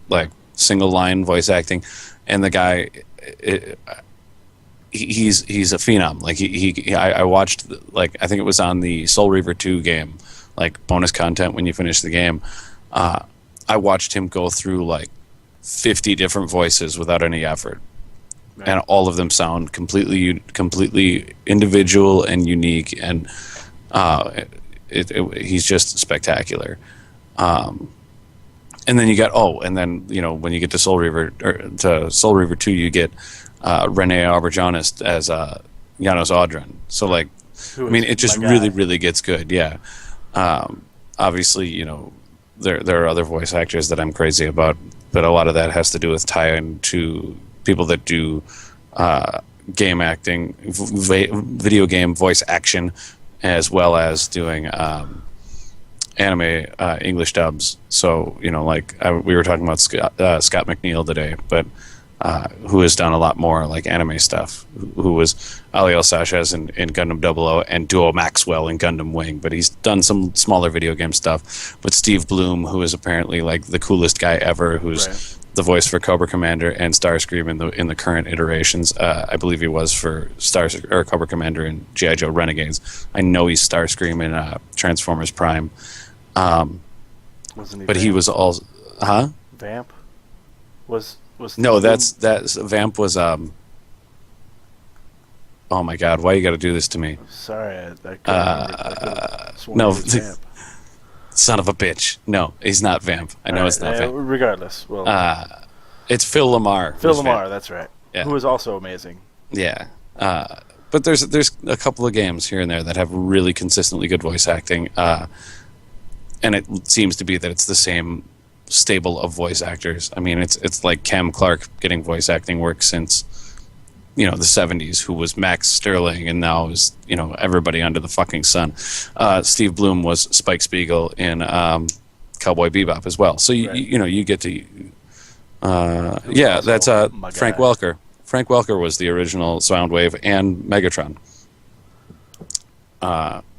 like single line voice acting, and the guy, he's a phenom. Like I watched, like, I think it was on the Soul Reaver 2 game, like bonus content when you finish the game. I watched him go through like 50 different voices without any effort, right. And all of them sound completely individual and unique, and he's just spectacular. And then you got when you get to Soul Reaver to Soul Reaver 2, you get Renee Auberjonis as Janos Audron. So like, I mean, it just really gets good. Yeah. Obviously, there are other voice actors that I'm crazy about, but a lot of that has to do with tie-in to people that do game acting, video game voice action, as well as doing anime English dubs. So we were talking about Scott McNeil today, but who has done a lot more like anime stuff, who was Aliel Sachez in Gundam 00 and Duo Maxwell in Gundam Wing, but he's done some smaller video game stuff. But Steve Bloom, who is apparently like the coolest guy ever, who's the voice for Cobra Commander and Starscream in the current iterations. I believe he was for Cobra Commander and G.I. Joe Renegades. I know he's Starscream in Transformers Prime. Wasn't he? But Vamp? He was all, huh? Vamp was. No, that's Vamp was oh my god, why you got to do this to me? Sorry, I no, son of a bitch. No, he's not Vamp. I know it's not Vamp. Regardless, well, it's Phil Lamar. Phil Lamar, Vamp. That's right. Yeah. Who is also amazing. Yeah, but there's a couple of games here and there that have really consistently good voice acting, and it seems to be that it's the same stable of voice actors. I mean, it's like Cam Clark getting voice acting work since the 70s, who was Max Sterling, and now is everybody under the fucking sun. Steve Bloom was Spike Spiegel in Cowboy Bebop as well. So you get to that's Frank Welker. Frank Welker was the original Soundwave and Megatron.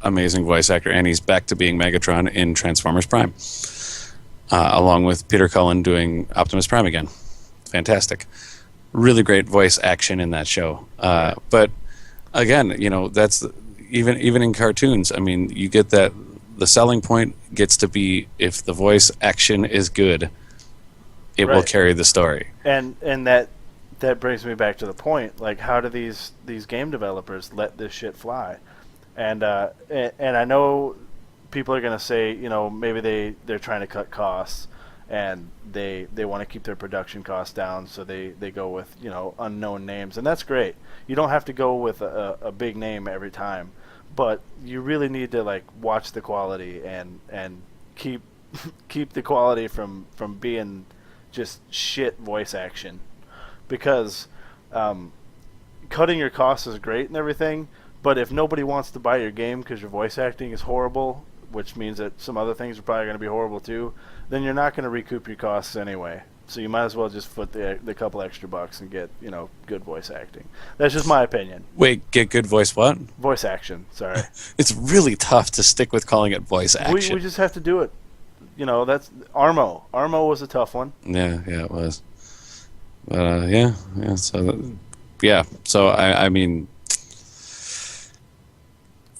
Amazing voice actor, and he's back to being Megatron in Transformers Prime. Along with Peter Cullen doing Optimus Prime again. Fantastic. Really great voice action in that show. But again, that's even in cartoons. I mean, you get that the selling point gets to be if the voice action is good, it will carry the story. And that brings me back to the point. Like, how do these game developers let this shit fly? And I know people are going to say, maybe they're trying to cut costs and they want to keep their production costs down, so they go with, unknown names. And that's great. You don't have to go with a big name every time, but you really need to, like, watch the quality and keep the quality from being just shit voice action. Because cutting your costs is great and everything, but if nobody wants to buy your game because your voice acting is horrible, which means that some other things are probably going to be horrible too, then you're not going to recoup your costs anyway. So you might as well just put the couple extra bucks and get, good voice acting. That's just my opinion. Wait, get good voice what? Voice action, sorry. It's really tough to stick with calling it voice action. We just have to do it. That's Arma. Arma was a tough one. Yeah, it was. Yeah. So I mean,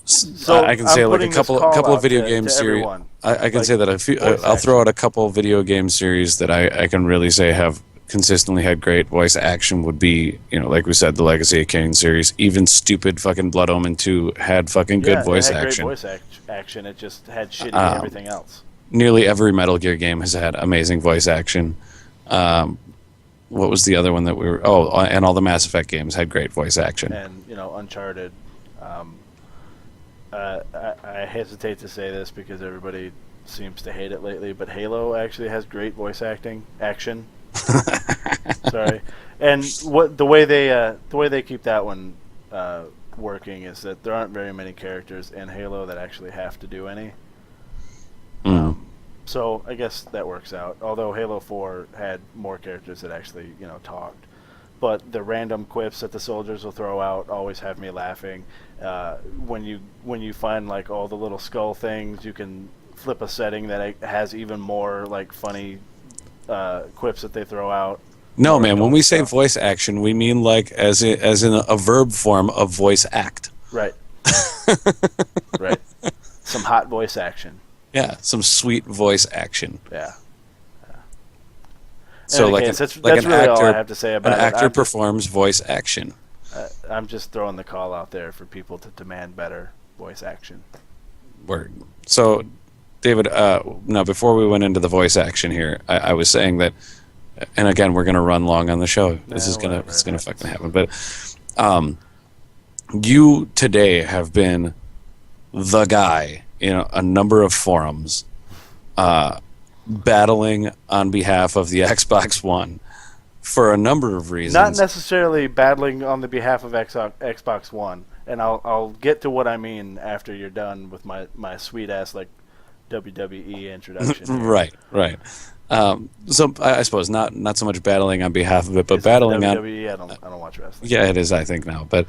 so I can say like a couple of video game series. Everyone. I can say that a few. I'll throw out a couple of video game series that I can really say have consistently had great voice action. Would be like we said, the Legacy of Kain series. Even stupid fucking Blood Omen 2 had fucking good voice action. Great voice action. It just had shitty everything else. Nearly every Metal Gear game has had amazing voice action. What was the other one that we were? Oh, and all the Mass Effect games had great voice action. And Uncharted. I hesitate to say this because everybody seems to hate it lately, but Halo actually has great voice action. Sorry, and the way they keep that one working is that there aren't very many characters in Halo that actually have to do any. So I guess that works out. Although Halo 4 had more characters that actually talked. But the random quips that the soldiers will throw out always have me laughing. When you find like all the little skull things, you can flip a setting that has even more like funny quips that they throw out. No, man. When we say voice action, we mean like as in a verb form of voice act. Right. Right. Some hot voice action. Yeah, some sweet voice action. Yeah. So that's an really actor, all I have to say about an actor performs voice action. I'm just throwing the call out there for people to demand better voice action. Word. So, David, now before we went into the voice action here, I was saying that, and again, we're going to run long on the show. It's gonna fucking happen. But you today have been the guy in a number of forums, battling on behalf of the Xbox One for a number of reasons. Not necessarily battling on the behalf of Xbox One, and I'll get to what I mean after you're done with my sweet ass like WWE introduction. Right. So I suppose not so much battling on behalf of it, but battling on WWE. I don't watch wrestling. Yeah, it is. I think now, but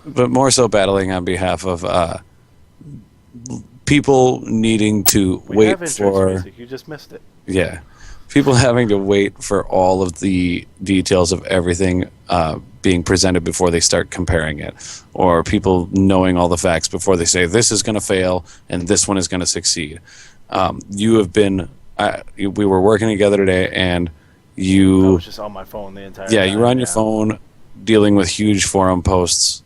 more so battling on behalf of people needing to wait for. Music. You just missed it. Yeah, people having to wait for all of the details of everything being presented before they start comparing it, or people knowing all the facts before they say this is going to fail and this one is going to succeed. You have been. We were working together today, and you. I was just on my phone the entire time. Yeah, you were on your phone, dealing with huge forum posts.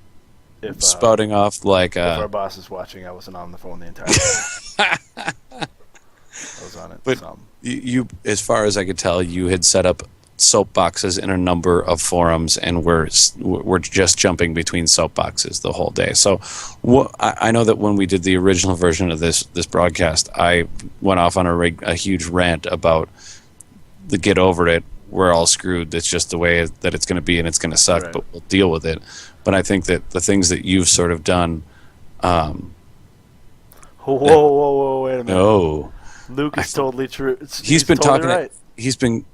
Spouting off like if our boss is watching, I wasn't on the phone the entire time. I was on it. But you, as far as I could tell, you had set up soapboxes in a number of forums, and we're just jumping between soapboxes the whole day. So I know that when we did the original version of this broadcast, I went off on a huge rant about the get over it. We're all screwed. That's just the way that it's going to be, and it's going to suck, but we'll deal with it. But I think that the things that you've sort of done. Whoa! Wait a minute. No, Luke is totally true. He's been totally talking. Right. He's been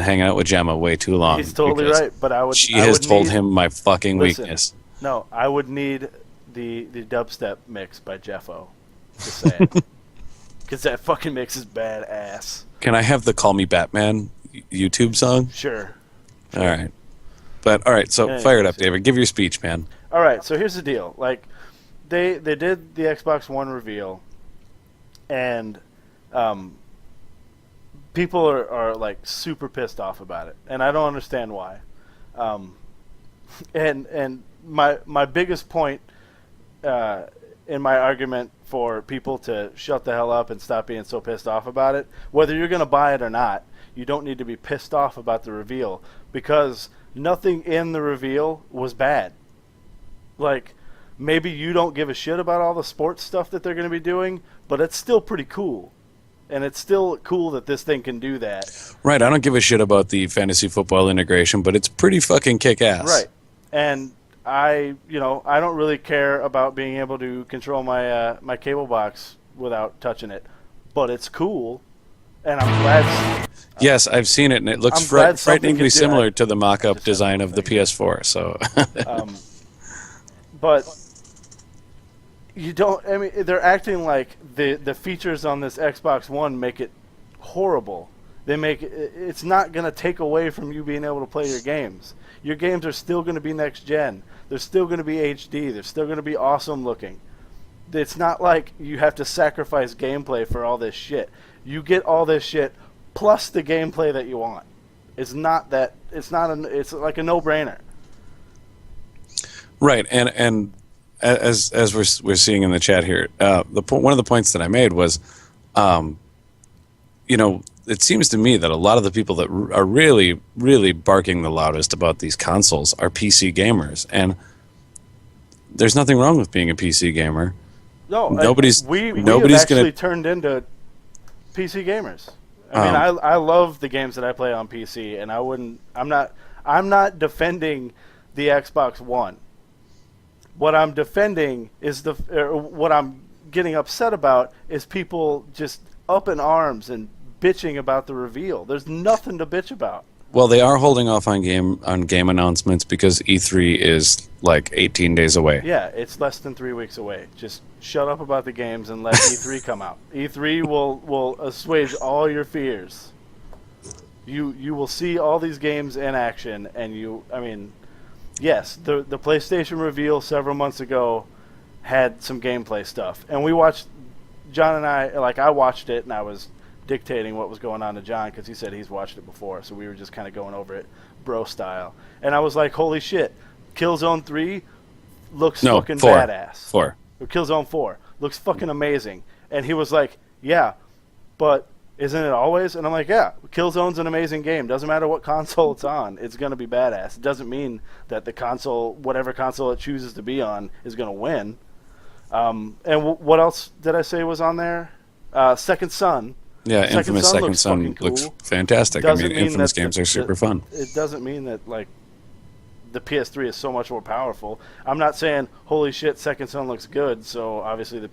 hanging out with Gemma way too long. He's totally right. But she has told him my fucking weakness. No, I would need the dubstep mix by Jeffo. Just saying, because that fucking mix is badass. Can I have the "Call Me Batman" YouTube song? Sure. All right. But all right, so fire it up, David. Give your speech, man. All right, so here's the deal. Like, they did the Xbox One reveal, and people are like super pissed off about it, and I don't understand why. And my biggest point in my argument for people to shut the hell up and stop being so pissed off about it, whether you're going to buy it or not, you don't need to be pissed off about the reveal, because nothing in the reveal was bad. Like, maybe you don't give a shit about all the sports stuff that they're going to be doing, but it's still pretty cool. And it's still cool that this thing can do that. Right, I don't give a shit about the fantasy football integration, but it's pretty fucking kick-ass. Right. And I don't really care about being able to control my my cable box without touching it, but it's cool, and I'm glad. Yes, I've seen it, and it looks frighteningly similar to the mock-up design of the PS4. So, but you don't. I mean, they're acting like the features on this Xbox One make it horrible. They make it's not going to take away from you being able to play your games. Your games are still going to be next gen. They're still going to be HD. They're still going to be awesome looking. It's not like you have to sacrifice gameplay for all this shit. You get all this shit plus the gameplay that you want. It's not that. It's like a no-brainer. Right, and as we're seeing in the chat here, one of the points that I made was, it seems to me that a lot of the people that are really, really barking the loudest about these consoles are PC gamers, and there's nothing wrong with being a PC gamer. No, nobody's actually turned into PC gamers. I mean, I love the games that I play on PC, and I'm not defending the Xbox One. What I'm defending is what I'm getting upset about is people just up in arms and bitching about the reveal. There's nothing to bitch about. Well, they are holding off on game announcements because E3 is like 18 days away. Yeah, it's less than 3 weeks away. Just shut up about the games and let E3 come out. E3 will assuage all your fears. You will see all these games in action, and yes, the PlayStation reveal several months ago had some gameplay stuff, and we watched. John and I watched it, and I was dictating what was going on to John because he said he's watched it before, so we were just kind of going over it bro style. And I was like, holy shit, Killzone 3 looks fucking badass. 4. Or Killzone 4 looks fucking amazing. And he was like, yeah, but isn't it always? And I'm like, yeah, Killzone's an amazing game. Doesn't matter what console it's on, it's going to be badass. It doesn't mean that the console, whatever console it chooses to be on, is going to win. And what else did I say was on there? Second Son. Yeah, Infamous Second Son looks fantastic. Infamous games are super fun. It doesn't mean that the PS3 is so much more powerful. I'm not saying holy shit, Second Son looks good, so obviously the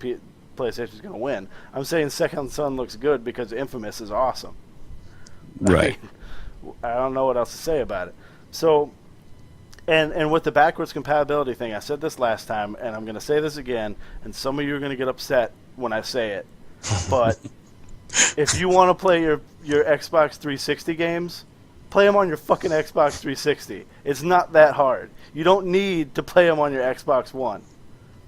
PlayStation is going to win. I'm saying Second Son looks good because Infamous is awesome. Right. I don't know what else to say about it. So, and with the backwards compatibility thing, I said this last time, and I'm going to say this again, and some of you are going to get upset when I say it, but if you want to play your Xbox 360 games, play them on your fucking Xbox 360. It's not that hard. You don't need to play them on your Xbox One.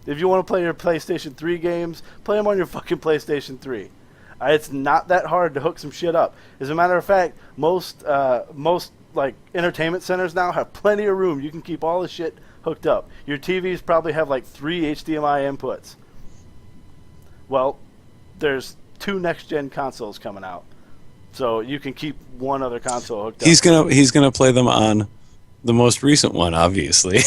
If you want to play your PlayStation 3 games, play them on your fucking PlayStation 3. It's not that hard to hook some shit up. As a matter of fact, most like entertainment centers now have plenty of room. You can keep all the shit hooked up. Your TVs probably have like 3 HDMI inputs. Well, there's 2 next-gen consoles coming out, so you can keep one other console hooked up. He's gonna play them on the most recent one, obviously.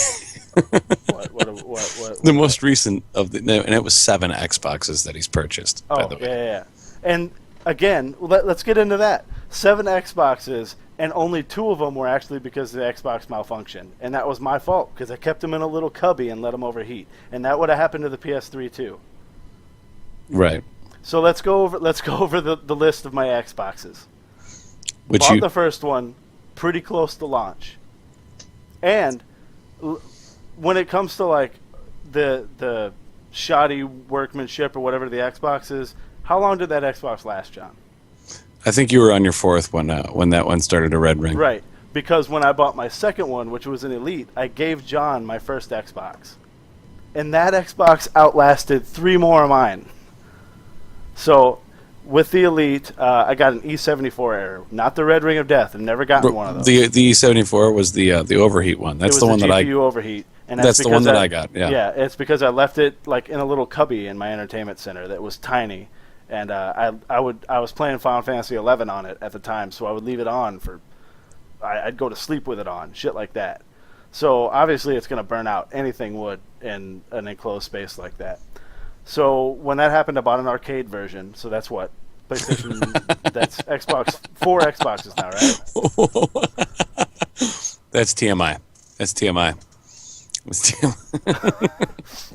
What, the most recent of and it was 7 Xboxes that he's purchased. By the way. Yeah. And again, let's get into that. 7 Xboxes, and only 2 of them were actually because the Xbox malfunctioned, and that was my fault because I kept them in a little cubby and let them overheat, and that would have happened to the PS3 too. Right. So let's go over the list of my Xboxes. Bought the first one pretty close to launch, and when it comes to like the shoddy workmanship or whatever the Xbox is, how long did that Xbox last, John? I think you were on your 4th when that one started to red ring. Right, because when I bought my second one, which was an Elite, I gave John my first Xbox, and that Xbox outlasted 3 more of mine. So, with the Elite, I got an E74 error, not the Red Ring of Death. I've never gotten one of those. The E74 was the overheat one. That's the one that I. GPU overheat, and that's the one that I got. Yeah. Yeah, it's because I left it like in a little cubby in my entertainment center that was tiny, and I was playing Final Fantasy 11 on it at the time, so I would leave it on I'd go to sleep with it on, shit like that. So obviously it's going to burn out. Anything would in an enclosed space like that. So when that happened, I bought an arcade version. So that's what PlayStation. That's Xbox. 4 Xboxes now, right? That's TMI.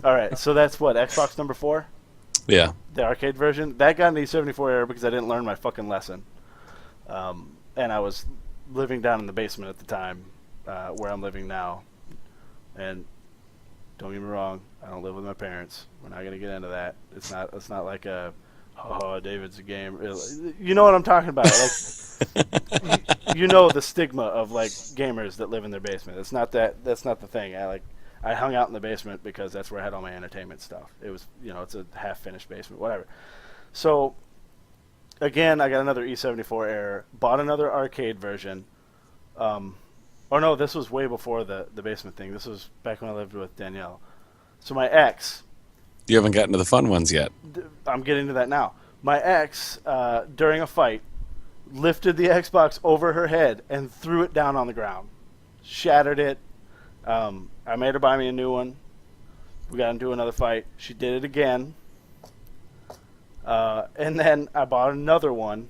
All right, so that's what, Xbox number 4? Yeah. The arcade version? That got an E74 error because I didn't learn my fucking lesson. And I was living down in the basement at the time, where I'm living now. And don't get me wrong, I don't live with my parents. We're not gonna get into that. It's not like a David's a game. You know what I'm talking about? Like, you know the stigma of like gamers that live in their basement. It's not that. That's not the thing. I hung out in the basement because that's where I had all my entertainment stuff. It was, it's a half-finished basement, whatever. So, again, I got another E74 error. Bought another arcade version. Oh no, this was way before the basement thing. This was back when I lived with Danielle. So my ex. You haven't gotten to the fun ones yet. I'm getting to that now. My ex, during a fight, lifted the Xbox over her head and threw it down on the ground. Shattered it. I made her buy me a new one. We got into another fight. She did it again. And then I bought another one.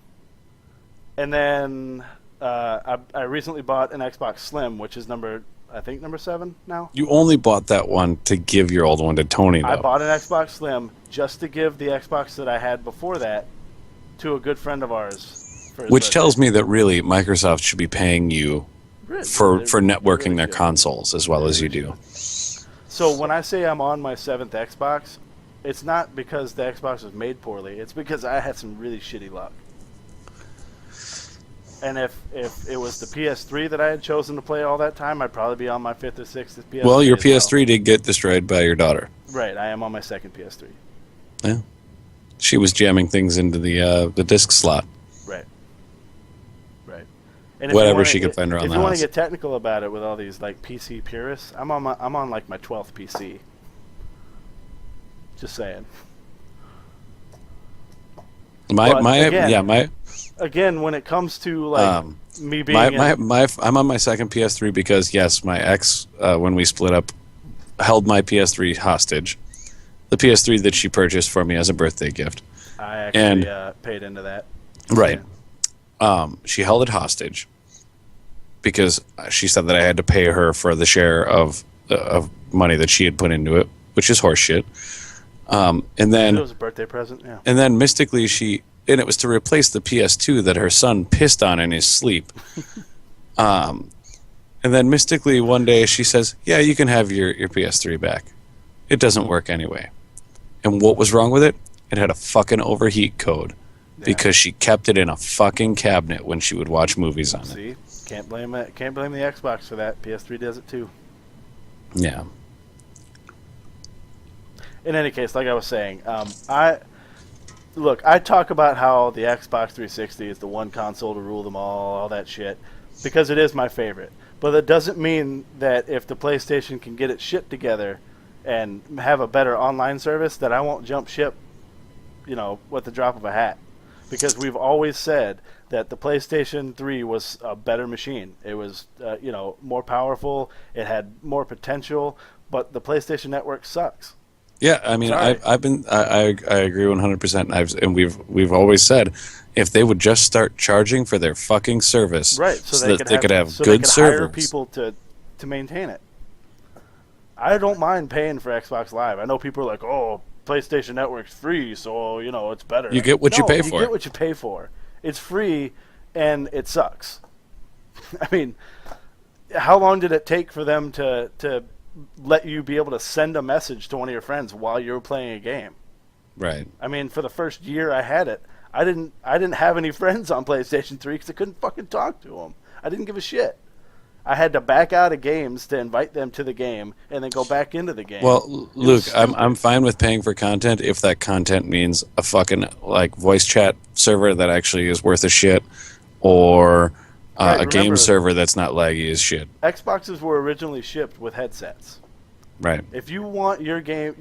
And then I recently bought an Xbox Slim, which is number 7 now. You only bought that one to give your old one to Tony, though. I bought an Xbox Slim just to give the Xbox that I had before that to a good friend of ours. Which tells me that really Microsoft should be paying you for networking their consoles as well as you do. So when I say I'm on my 7th Xbox, it's not because the Xbox was made poorly. It's because I had some really shitty luck. And if it was the PS3 that I had chosen to play all that time, I'd probably be on my 5th or 6th PS3. Well, your PS3 did get destroyed by your daughter. Right, I am on my second PS3. Yeah. She was jamming things into the disc slot. Right. And whatever she could find around the house. If you want to get technical about it with all these like PC purists, I'm on like my 12th PC. Just saying. Again, when it comes to like me being I'm on my second PS3 because yes, my ex when we split up held my PS3 hostage. The PS3 that she purchased for me as a birthday gift. I actually paid into that. Right. Yeah. She held it hostage because she said that I had to pay her for the share of money that she had put into it, which is horseshit. And then it was a birthday present, yeah. And then mystically and it was to replace the PS2 that her son pissed on in his sleep. And then mystically one day she says, "Yeah, you can have your PS3 back. It doesn't work anyway." And what was wrong with it? It had a fucking overheat code because she kept it in a fucking cabinet when she would watch movies on it. See? Can't blame it. Can't blame the Xbox for that. PS3 does it too. Yeah. In any case, like I was saying, I talk about how the Xbox 360 is the one console to rule them all that shit, because it is my favorite. But that doesn't mean that if the PlayStation can get its shit together and have a better online service, that I won't jump ship, with the drop of a hat. Because we've always said that the PlayStation 3 was a better machine. It was, more powerful. It had more potential. But the PlayStation Network sucks. Yeah, I mean, I agree 100%. And we've always said, if they would just start charging for their fucking service, right, so that they could have so good they could servers, hire people to maintain it. I don't mind paying for Xbox Live. I know people are like, "Oh, PlayStation Network's free, so it's better." You get what you pay for. You get what you pay for. It's free, and it sucks. I mean, how long did it take for them to let you be able to send a message to one of your friends while you were playing a game? Right. I mean, for the first year I had it, I didn't have any friends on PlayStation 3 because I couldn't fucking talk to them. I didn't give a shit. I had to back out of games to invite them to the game and then go back into the game. Well, Luke, I'm fine with paying for content if that content means a fucking voice chat server that actually is worth a shit, or a game server that's not laggy as shit. Xboxes were originally shipped with headsets. Right. If you want your game,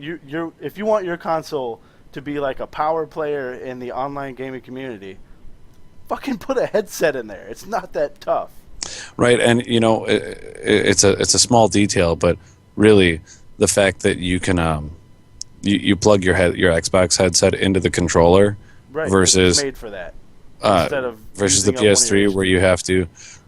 if you want your console to be like a power player in the online gaming community, fucking put a headset in there. It's not that tough. Right, and it's a small detail, but really the fact that you can you plug your Xbox headset into the controller, right, versus it's made for that. Instead of versus the PS3 where you have to.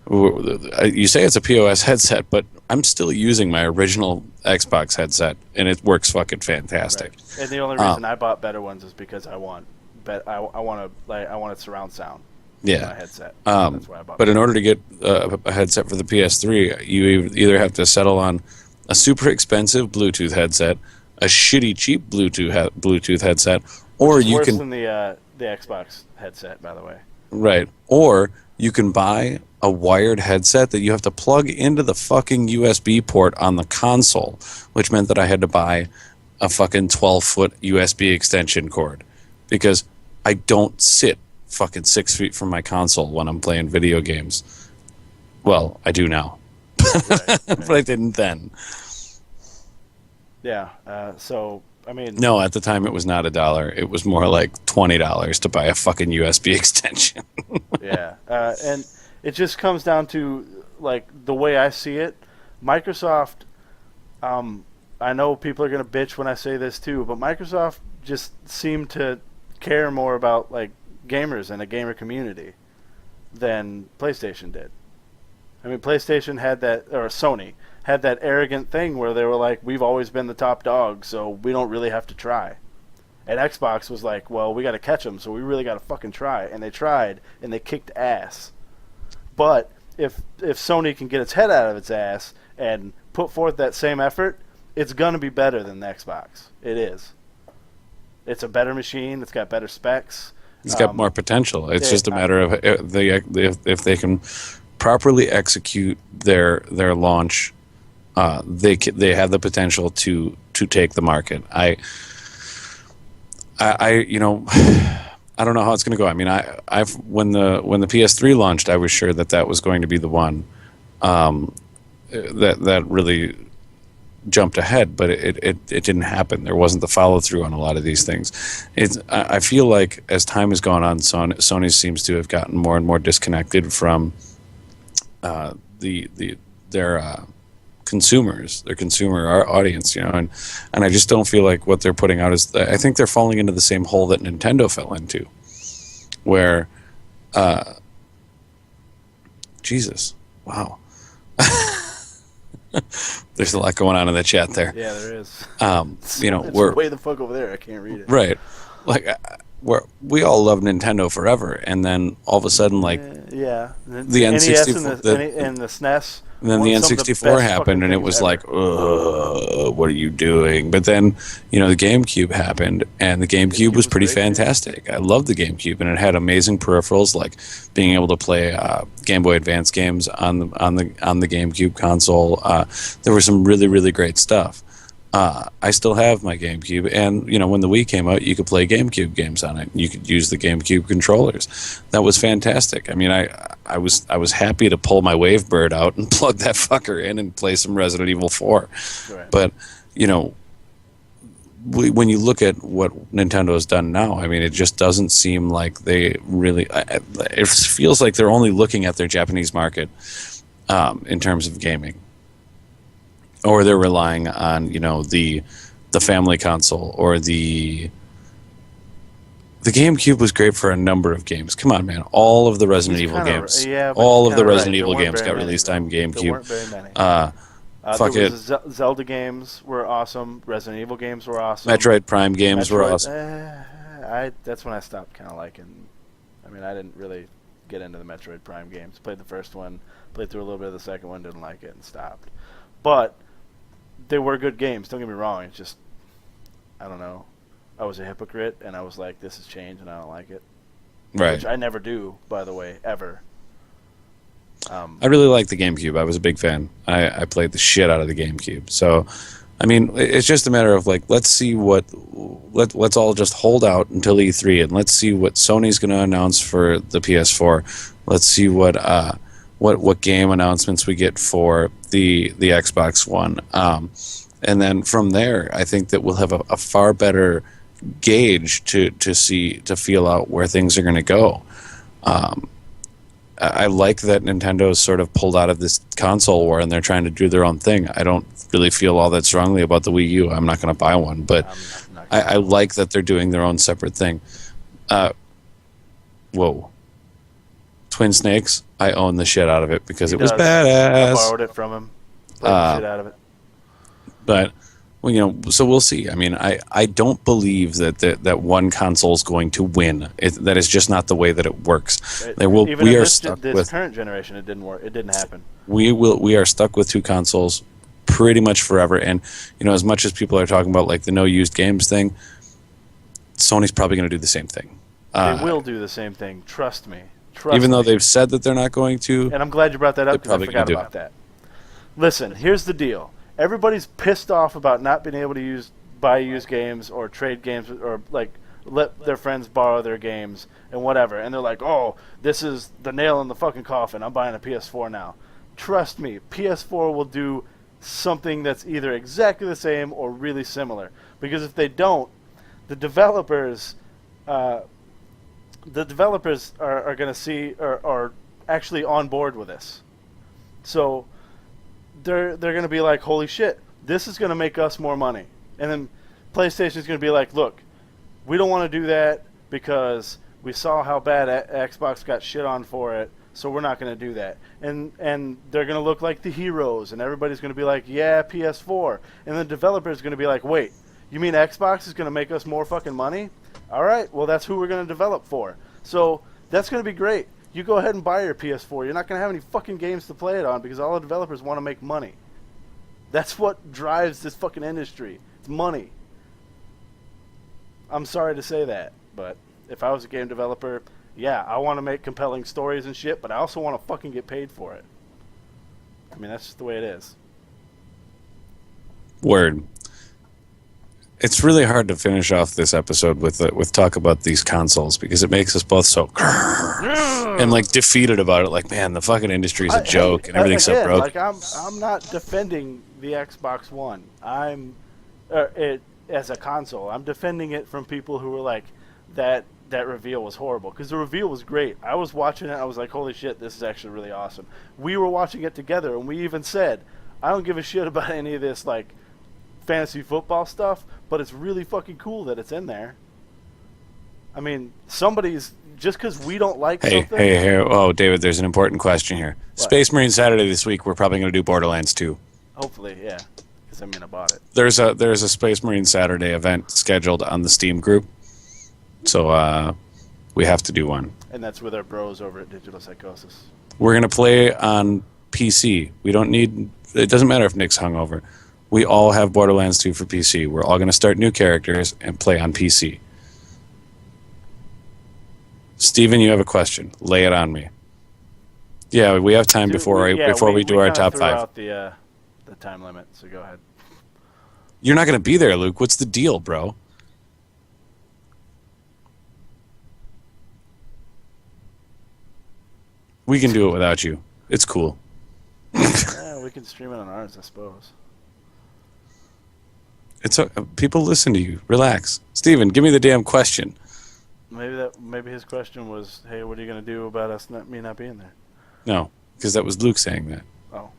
You say it's a POS headset, but I'm still using my original Xbox headset, and it works fucking fantastic. Right. And the only reason I bought better ones is because I want a surround sound. Yeah. In my headset. That's why I bought. But in order to get a headset for the PS3, you either have to settle on a super expensive Bluetooth headset, a shitty cheap Bluetooth headset, or Which is you worse can than the Xbox headset, by the way. right, or you can buy a wired headset that you have to plug into the fucking USB port on the console, which meant that I had to buy a fucking 12-foot USB extension cord because I don't sit fucking 6 feet from my console when I'm playing video games. Well, I do now, Right. but I didn't then. Yeah. So I mean. No, at the time it was not $1. It was more like $20 to buy a fucking USB extension. Yeah. And it just comes down to like the way I see it. Microsoft. I know people are gonna bitch when I say this too, but Microsoft just seemed to care more about like gamers and a gamer community than PlayStation did. I mean, PlayStation had that, or Sony had that arrogant thing where they were like, we've always been the top dog, so we don't really have to try. And Xbox was like, well, we got to catch them, so we really got to fucking try. And they tried, and they kicked ass. But if Sony can get its head out of its ass and put forth that same effort, it's going to be better than the Xbox. It is. It's a better machine. It's got better specs. It's got more potential. It's just a matter of if they can properly execute their launch, they have the potential to take the market. I you know, I don't know how it's going to go. I mean, when the PS3 launched, I was sure that was going to be the one that really jumped ahead, but it didn't happen. There wasn't the follow through on a lot of these things. I feel like as time has gone on, Sony seems to have gotten more and more disconnected from their consumers, their consumer audience, you know, and I just don't feel like what they're putting out is. I think they're falling into the same hole that Nintendo fell into, where, Jesus, wow. There's a lot going on in the chat there. Yeah, there is. You know, we're way the fuck over there. I can't read it. Right, like we all love Nintendo forever, and then all of a sudden, like, yeah, the N64 and the SNES. And then the N64 happened, and it was like, what are you doing? But then, you know, the GameCube happened, and the GameCube was pretty fantastic. I loved the GameCube, and it had amazing peripherals, like being able to play Game Boy Advance games on the GameCube console. There was some really, really great stuff. I still have my GameCube, and you know, when the Wii came out, you could play GameCube games on it. You could use the GameCube controllers. That was fantastic. I mean, I was happy to pull my Wavebird out and plug that fucker in and play some Resident Evil 4. Right. But you know, when you look at what Nintendo has done now, I mean, it just doesn't seem like they really. It feels like they're only looking at their Japanese market in terms of gaming. Or they're relying on, you know, the family console, or the GameCube was great for a number of games. Come on, man! All of the Resident Evil games, all of the Resident Evil games got released on GameCube. There weren't very many. Zelda games were awesome. Resident Evil games were awesome. Metroid Prime games were awesome. That's when I stopped kind of liking. I mean, I didn't really get into the Metroid Prime games. Played the first one, played through a little bit of the second one, didn't like it, and stopped. But they were good games, don't get me wrong. It's just, I don't know. I was a hypocrite, and I was like, this has changed, and I don't like it. Right. Which I never do, by the way, ever. I really liked the GameCube. I was a big fan. I played the shit out of the GameCube. So, I mean, it's just a matter of, like, let's all just hold out until E3, and let's see what Sony's going to announce for the PS4. Let's see what game announcements we get for the Xbox One, and then from there, I think that we'll have a far better gauge to feel out where things are going to go. I like that Nintendo's sort of pulled out of this console war and they're trying to do their own thing. I don't really feel all that strongly about the Wii U. I'm not going to buy one, but I like that they're doing their own separate thing. Whoa. Twin Snakes, I own the shit out of it because it was badass. I borrowed it from him. Played the shit out of it. But well, so we'll see. I mean, I don't believe that one console is going to win. That is just not the way that it works. Even we are stuck with current generation. It didn't work. It didn't happen. We are stuck with 2 consoles pretty much forever. And as much as people are talking about like the no used games thing, Sony's probably going to do the same thing. They will do the same thing. Trust me. Even though they've said that they're not going to. And I'm glad you brought that up because I forgot about that. Listen, here's the deal. Everybody's pissed off about not being able to buy used games or trade games or like let their friends borrow their games and whatever. And they're like, oh, this is the nail in the fucking coffin. I'm buying a PS4 now. Trust me, PS4 will do something that's either exactly the same or really similar. Because if they don't, the developers are going to see are actually on board with this. So they're going to be like, holy shit, this is going to make us more money. And then PlayStation is going to be like, look, we don't want to do that because we saw how bad Xbox got shit on for it, so we're not going to do that. And they're going to look like the heroes, and everybody's going to be like, yeah, PS4. And the developer's going to be like, wait, you mean Xbox is going to make us more fucking money? All right, well, that's who we're going to develop for. So that's going to be great. You go ahead and buy your PS4. You're not going to have any fucking games to play it on because all the developers want to make money. That's what drives this fucking industry. It's money. I'm sorry to say that, but if I was a game developer, yeah, I want to make compelling stories and shit, but I also want to fucking get paid for it. I mean, that's just the way it is. Word. It's really hard to finish off this episode with talk about these consoles because it makes us both so and like defeated about it. Like, man, the fucking industry's a joke and everything's so broke. Like, I'm not defending the Xbox One. As a console, I'm defending it from people who were like that reveal was horrible because the reveal was great. I was watching it. I was like, holy shit, this is actually really awesome. We were watching it together, and we even said, I don't give a shit about any of this like fantasy football stuff, but it's really fucking cool that it's in there. I mean, somebody's just because we don't like something. Hey, oh, David, there's an important question here. What? Space Marine Saturday this week. We're probably going to do Borderlands 2. Hopefully, yeah. Because I mean, I bought it. There's a Space Marine Saturday event scheduled on the Steam group, so we have to do one. And that's with our bros over at Digital Psychosis. We're going to play on PC. We don't need. It doesn't matter if Nick's hungover. We all have Borderlands 2 for PC. We're all going to start new characters and play on PC. Steven, you have a question. Lay it on me. Yeah, we have time before we do our top 5. Out the time limit, so go ahead. You're not going to be there, Luke. What's the deal, bro? We can do it without you. It's cool. Yeah, we can stream it on ours, I suppose. People listen to you. Relax. Steven, give me the damn question. Maybe his question was, hey, what are you going to do about me not being there? No, because that was Luke saying that. Oh.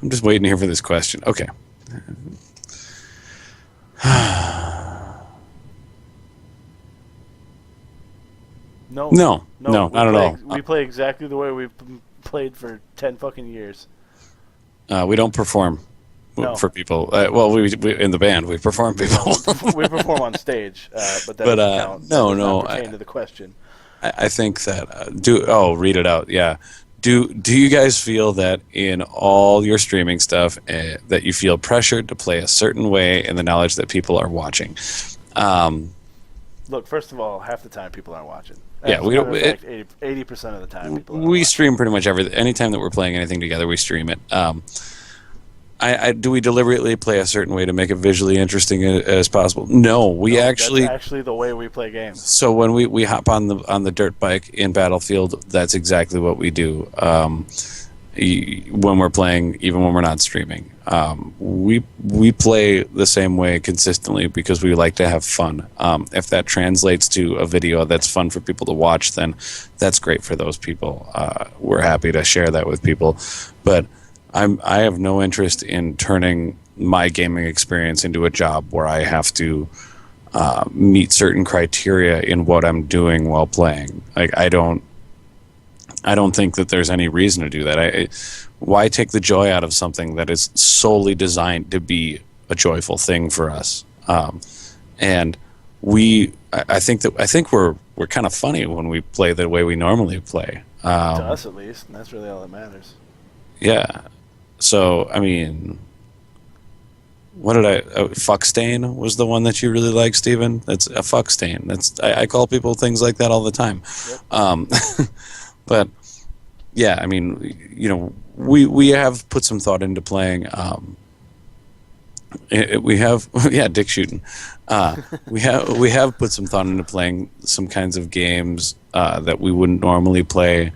I'm just waiting here for this question. Okay. No, not at all. We play exactly the way we've played for 10 fucking years. We don't perform for people. We in the band we perform people. We perform on stage, but that doesn't count. No. Pertain to the question. I think that read it out. Yeah. Do you guys feel that in all your streaming stuff that you feel pressured to play a certain way in the knowledge that people are watching? Look, first of all, half the time people aren't watching. Yeah, 80% of the time people aren't watching. Stream pretty much everything. Anytime that we're playing anything together, we stream it. Do we deliberately play a certain way to make it visually interesting as possible? No, that's actually the way we play games. So when we hop on the dirt bike in Battlefield, that's exactly what we do. When we're playing, even when we're not streaming, we play the same way consistently because we like to have fun. If that translates to a video that's fun for people to watch, then that's great for those people. We're happy to share that with people, but I have no interest in turning my gaming experience into a job where I have to meet certain criteria in what I'm doing while playing. Like I don't I don't think that there's any reason to do that. Why take the joy out of something that is solely designed to be a joyful thing for us? And I think we're kind of funny when we play the way we normally play. To us, at least, and that's really all that matters. Yeah. So I mean, what did fuck stain was the one that you really like, Steven? That's a fuck stain. I call people things like that all the time. Yep. But yeah, I mean, you know, we have put some thought into playing. We have dick shooting. We have put some thought into playing some kinds of games that we wouldn't normally play.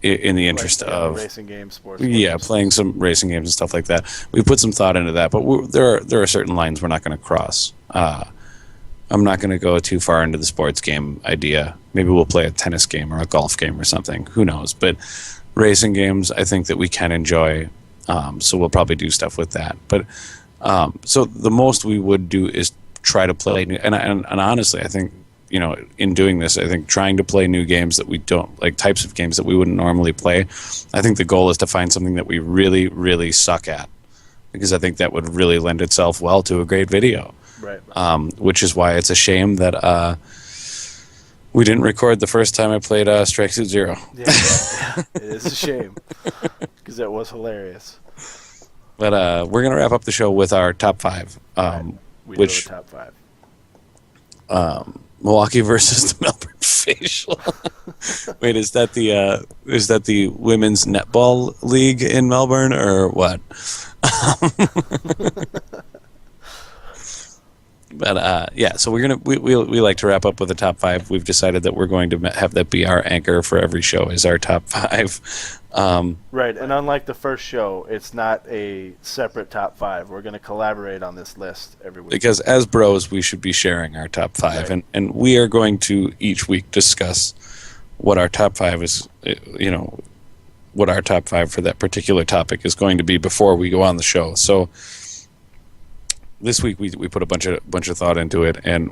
In the interest of racing games, sports games. Playing some racing games and stuff like that. We put some thought into that, but there are certain lines we're not going to cross. I'm not going to go too far into the sports game idea. Maybe we'll play a tennis game or a golf game or something. Who knows? But racing games, I think that we can enjoy. So we'll probably do stuff with that. But so the most we would do is try to play. And honestly, I think, you know, in doing this, I think trying to play new games that we don't like, types of games that we wouldn't normally play. I think the goal is to find something that we really, really suck at, because I think that would really lend itself well to a great video. Right. Which is why it's a shame that we didn't record the first time I played Strike Suit Zero. Yeah, it is a shame, because that was hilarious. But we're gonna wrap up the show with our top 5. Which top 5. Milwaukee versus the Melbourne Facial. Wait, is that the women's netball league in Melbourne or what? But yeah, so we like to wrap up with the top 5. We've decided that we're going to have that be our anchor for every show, is our top 5. Right, and unlike the first show, it's not a separate top 5. We're going to collaborate on this list every week. Because as bros, we should be sharing our top 5, right. and we are going to each week discuss what our top 5 is, you know, what our top 5 for that particular topic is going to be before we go on the show. So this week we put a bunch of thought into it, and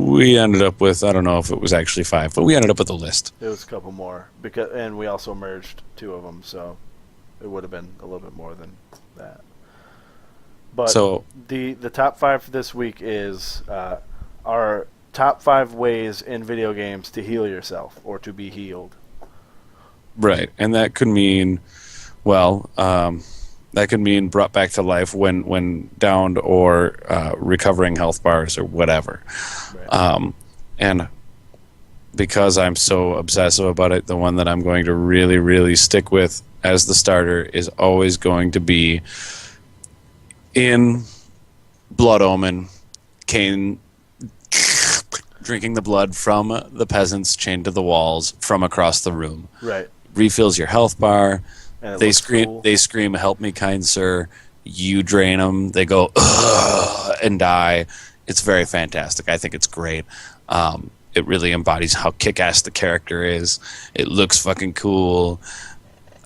we ended up with, I don't know if it was actually 5, but we ended up with a list. It was a couple more, and we also merged 2 of them, so it would have been a little bit more than that. But so the top 5 for this week is our top 5 ways in video games to heal yourself or to be healed. Right, and that could mean, well, that could mean brought back to life when downed, or recovering health bars or whatever. Right. And because I'm so obsessive about it, the one that I'm going to really, really stick with as the starter is always going to be in Blood Omen, Kain drinking the blood from the peasants chained to the walls from across the room. Right. Refills your health bar. They scream, cool. They scream, "Help me, kind sir." You drain them. They go, "Ugh," and die. It's very fantastic. I think it's great. It really embodies how kick-ass the character is. It looks fucking cool.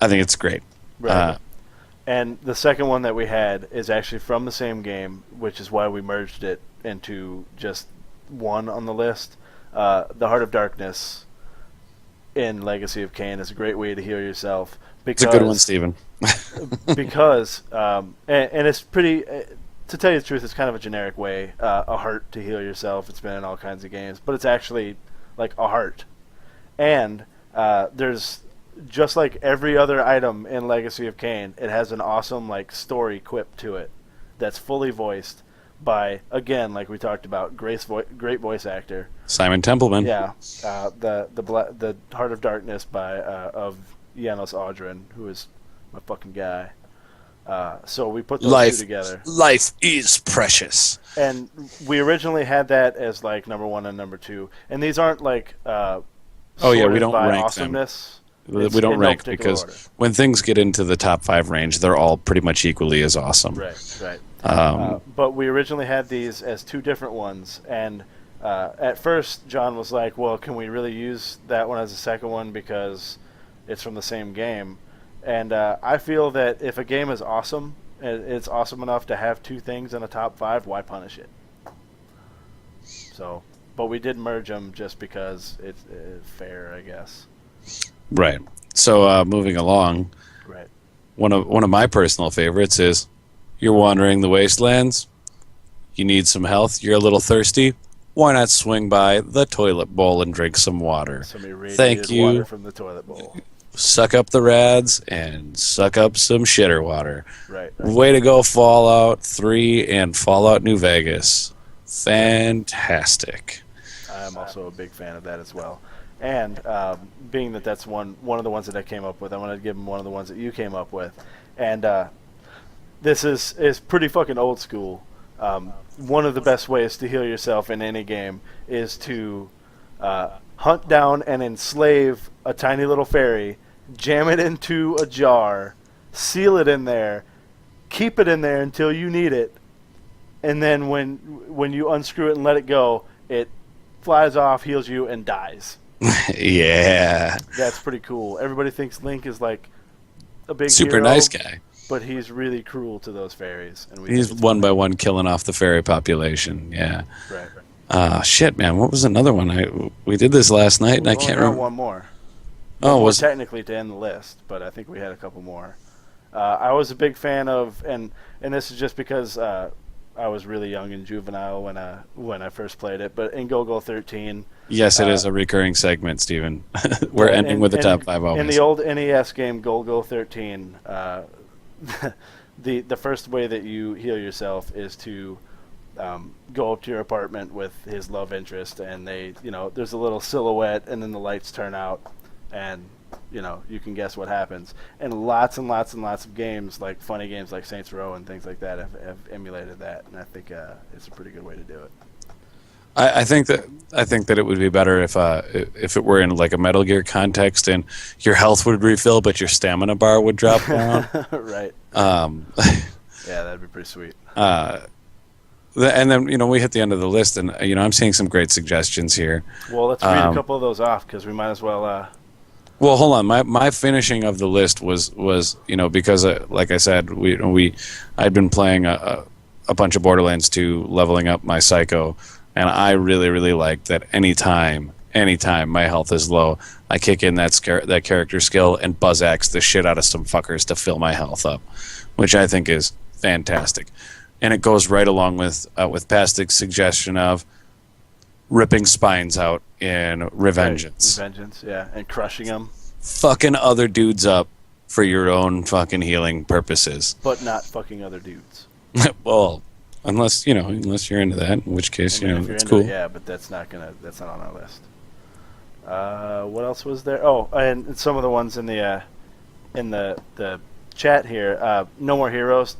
I think it's great. Right. And the second one that we had is actually from the same game, which is why we merged it into just one on the list. The Heart of Darkness in Legacy of Kain is a great way to heal yourself. It's a good one, Steven. Because, and it's pretty, to tell you the truth, it's kind of a generic way, a heart to heal yourself. It's been in all kinds of games, but it's actually like a heart. And there's, just like every other item in Legacy of Kain, it has an awesome like story quip to it that's fully voiced by, again, like we talked about, great voice actor Simon Templeman. Yeah, the Heart of Darkness of Janos Audrin, who is my fucking guy. So we put those 2 together. Life is precious. And we originally had that as like number 1 and number 2, and these aren't like we don't rank awesomeness. Them. We don't rank because order. When things get into the top 5 range, they're all pretty much equally as awesome. Right. But we originally had these as 2 different ones, and at first John was like, well, can we really use that one as a second one because it's from the same game? And I feel that if a game is awesome, it's awesome enough to have 2 things in a top 5, why punish it? So, but we did merge them just because it's fair, I guess. Right. So moving along, Right. one of my personal favorites is you're wandering the wastelands. You need some health. You're a little thirsty. Why not swing by the toilet bowl and drink some water? Some Thank irradiated you. water from the toilet bowl. Suck up the rads and suck up some shitter water. Right. Way to go, Fallout 3 and Fallout New Vegas. Fantastic. I'm also a big fan of that as well. And being that that's one of the ones that I came up with, I want to give them one of the ones that you came up with. And this is pretty fucking old school. One of the best ways to heal yourself in any game is to hunt down and enslave a tiny little fairy, jam it into a jar, seal it in there, keep it in there until you need it, and then when you unscrew it and let it go, it flies off, heals you, and dies. Yeah. That's pretty cool. Everybody thinks Link is like a big Super hero, nice guy. but he's really cruel to those fairies. And He's one by one killing off the fairy population. Yeah. Right. Shit, man. What was another one? We did this last night, and I can't remember. One more. Oh, was technically to end the list, but I think we had a couple more. I was a big fan of, and this is just because I was really young and juvenile when I first played it. But in Go-Go 13. Yes, it is a recurring segment, Steven. We're ending with the top 5 always. In the old NES game Go-Go 13, the first way that you heal yourself is to go up to your apartment with his love interest, and there's a little silhouette, and then the lights turn out, and you can guess what happens. And lots of games, like funny games like Saints Row and things like that, have emulated that, and I think it's a pretty good way to do it. I think that it would be better if it were in like a Metal Gear context, and your health would refill, but your stamina bar would drop down. Right. Yeah, that'd be pretty sweet. And then we hit the end of the list, and I'm seeing some great suggestions here. Well, let's read a couple of those off, because we might as well. Well, hold on. My finishing of the list was because like I said, I'd been playing a bunch of Borderlands 2, leveling up my Psycho, and I really liked that anytime my health is low, I kick in that character skill and buzz axe the shit out of some fuckers to fill my health up, which I think is fantastic. And it goes right along with Pastic's suggestion of ripping spines out in Revengeance. Right. Revengeance, yeah, and crushing them. Fucking other dudes up for your own fucking healing purposes. But not fucking other dudes. Well, unless you're into that, in which case, it's cool. Yeah, but that's not on our list. What else was there? Oh, and some of the ones in the chat here. No More Heroes.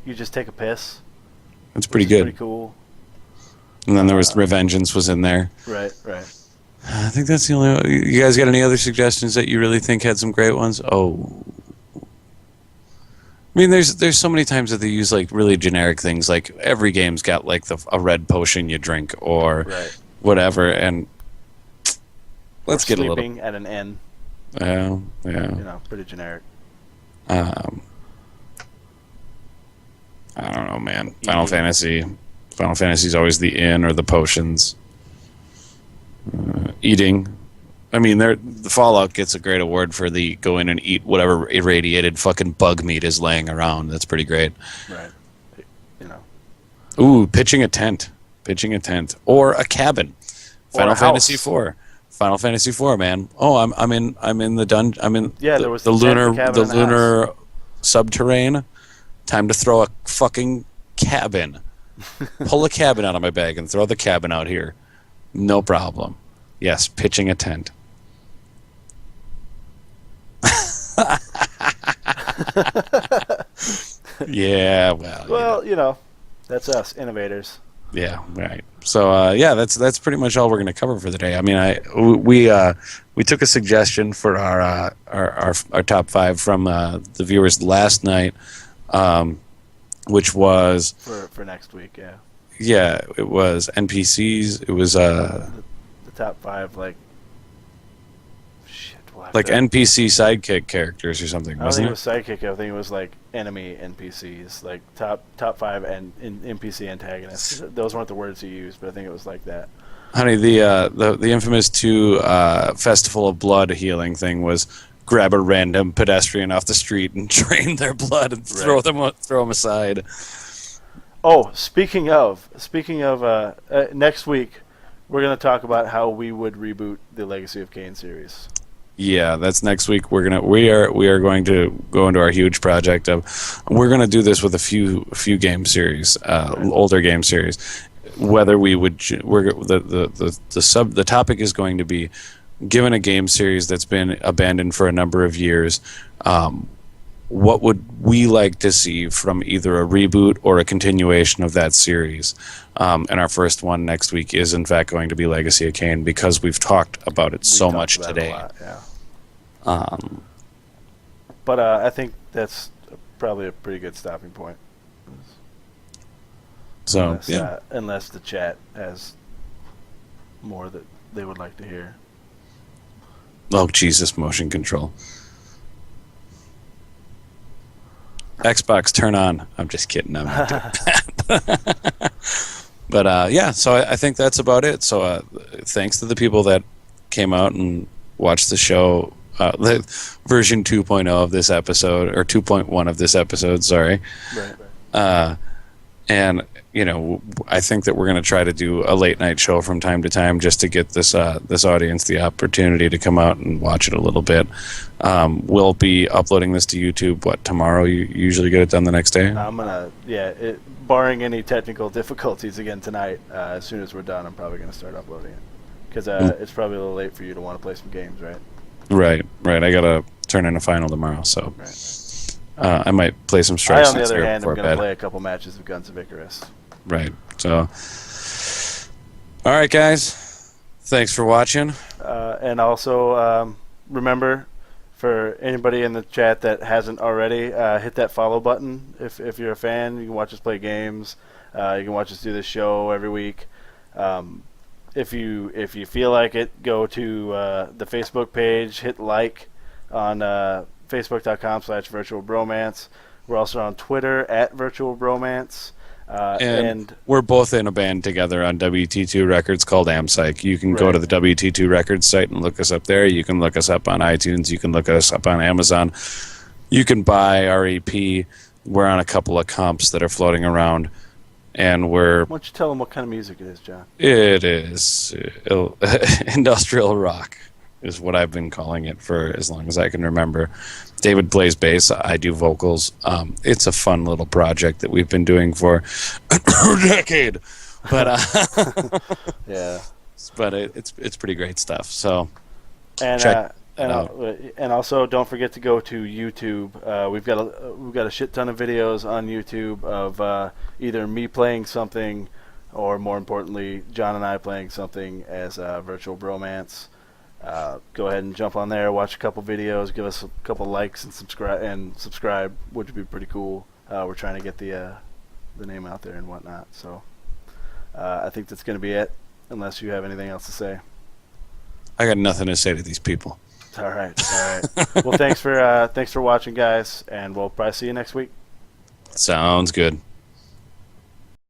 You just take a piss. That's pretty good. Pretty cool. And then there was Revengeance was in there. Right. I think that's the only. You guys got any other suggestions that you really think had some great ones? Oh, I mean, there's so many times that they use like really generic things. Like every game's got like a red potion you drink or whatever, and let's get a little. Sleeping at an inn. Yeah. Pretty generic. I don't know, man. Final Fantasy is always the inn or the potions. Eating. I mean, the Fallout gets a great award for the go in and eat whatever irradiated fucking bug meat is laying around. That's pretty great. Right. Ooh, pitching a tent or a cabin. Final Fantasy IV. Final Fantasy IV, man. Oh, I'm in the dungeon. I'm in there was the lunar house. subterrane. Time to throw a fucking cabin. Pull a cabin out of my bag and throw the cabin out here. No problem. Yes, pitching a tent. Yeah, well, that's us, innovators. Yeah, right. So that's pretty much all we're going to cover for the day. I mean, we took a suggestion for our top 5 from the viewers last night, which was for next week. Yeah. Yeah, it was NPCs. It was the top 5 like NPC sidekick characters or something. I don't think it was sidekick. I think it was like enemy NPCs, like top 5 and NPC antagonists. Those weren't the words you used, but I think it was like that. Honey, the infamous 2 Festival of Blood healing thing was grab a random pedestrian off the street and drain their blood and throw them aside. Oh, speaking of, next week we're going to talk about how we would reboot the Legacy of Kain series. Yeah, that's next week. We are going to go into our huge project of we're going to do this with a few game series, older game series. Whether we would the topic is going to be, given a game series that's been abandoned for a number of years, what would we like to see from either a reboot or a continuation of that series? And our first one next week is, in fact, going to be Legacy of Kain, because we've talked about it so much today. But I think that's probably a pretty good stopping point. So, unless the chat has more that they would like to hear. Oh, Jesus, motion control. Xbox, turn on. I'm just kidding. I'm not doing that. But, so I think that's about it. So thanks to the people that came out and watched the show, the version 2.0 of this episode, or 2.1 of this episode, sorry. Right. And, I think that we're going to try to do a late night show from time to time just to get this audience the opportunity to come out and watch it a little bit. We'll be uploading this to YouTube, tomorrow? You usually get it done the next day? I'm going to, barring any technical difficulties again tonight, as soon as we're done, I'm probably going to start uploading it. Because it's probably a little late for you to want to play some games, right? Right. I got to turn in a final tomorrow, so I might play some strikes. On the other hand, I'm going to play a couple matches of Guns of Icarus. Right. So, all right, guys. Thanks for watching. And also, remember, for anybody in the chat that hasn't already, hit that follow button. If you're a fan, you can watch us play games. You can watch us do this show every week. If you feel like it, go to the Facebook page, hit like on facebook.com/VirtualBromance. We're also on Twitter @VirtualBromance. And we're both in a band together on WT2 Records called Ampsych. You can go to the WT2 Records site and look us up there. You can look us up on iTunes. You can look us up on Amazon. You can buy our EP. We're on a couple of comps that are floating around. And why don't you tell them what kind of music it is, John? It is industrial rock is what I've been calling it for as long as I can remember. David plays bass. I do vocals. It's a fun little project that we've been doing for a decade. But but it's pretty great stuff. So check it out. And also don't forget to go to YouTube. We've got a shit ton of videos on YouTube of either me playing something, or more importantly, John and I playing something as Virtual Bromance. Go ahead and jump on there, watch a couple videos, give us a couple likes, and subscribe, which would be pretty cool. We're trying to get the name out there and whatnot. So I think that's going to be it, unless you have anything else to say. I got nothing to say to these people. All right. Well, thanks for watching, guys, and we'll probably see you next week. Sounds good.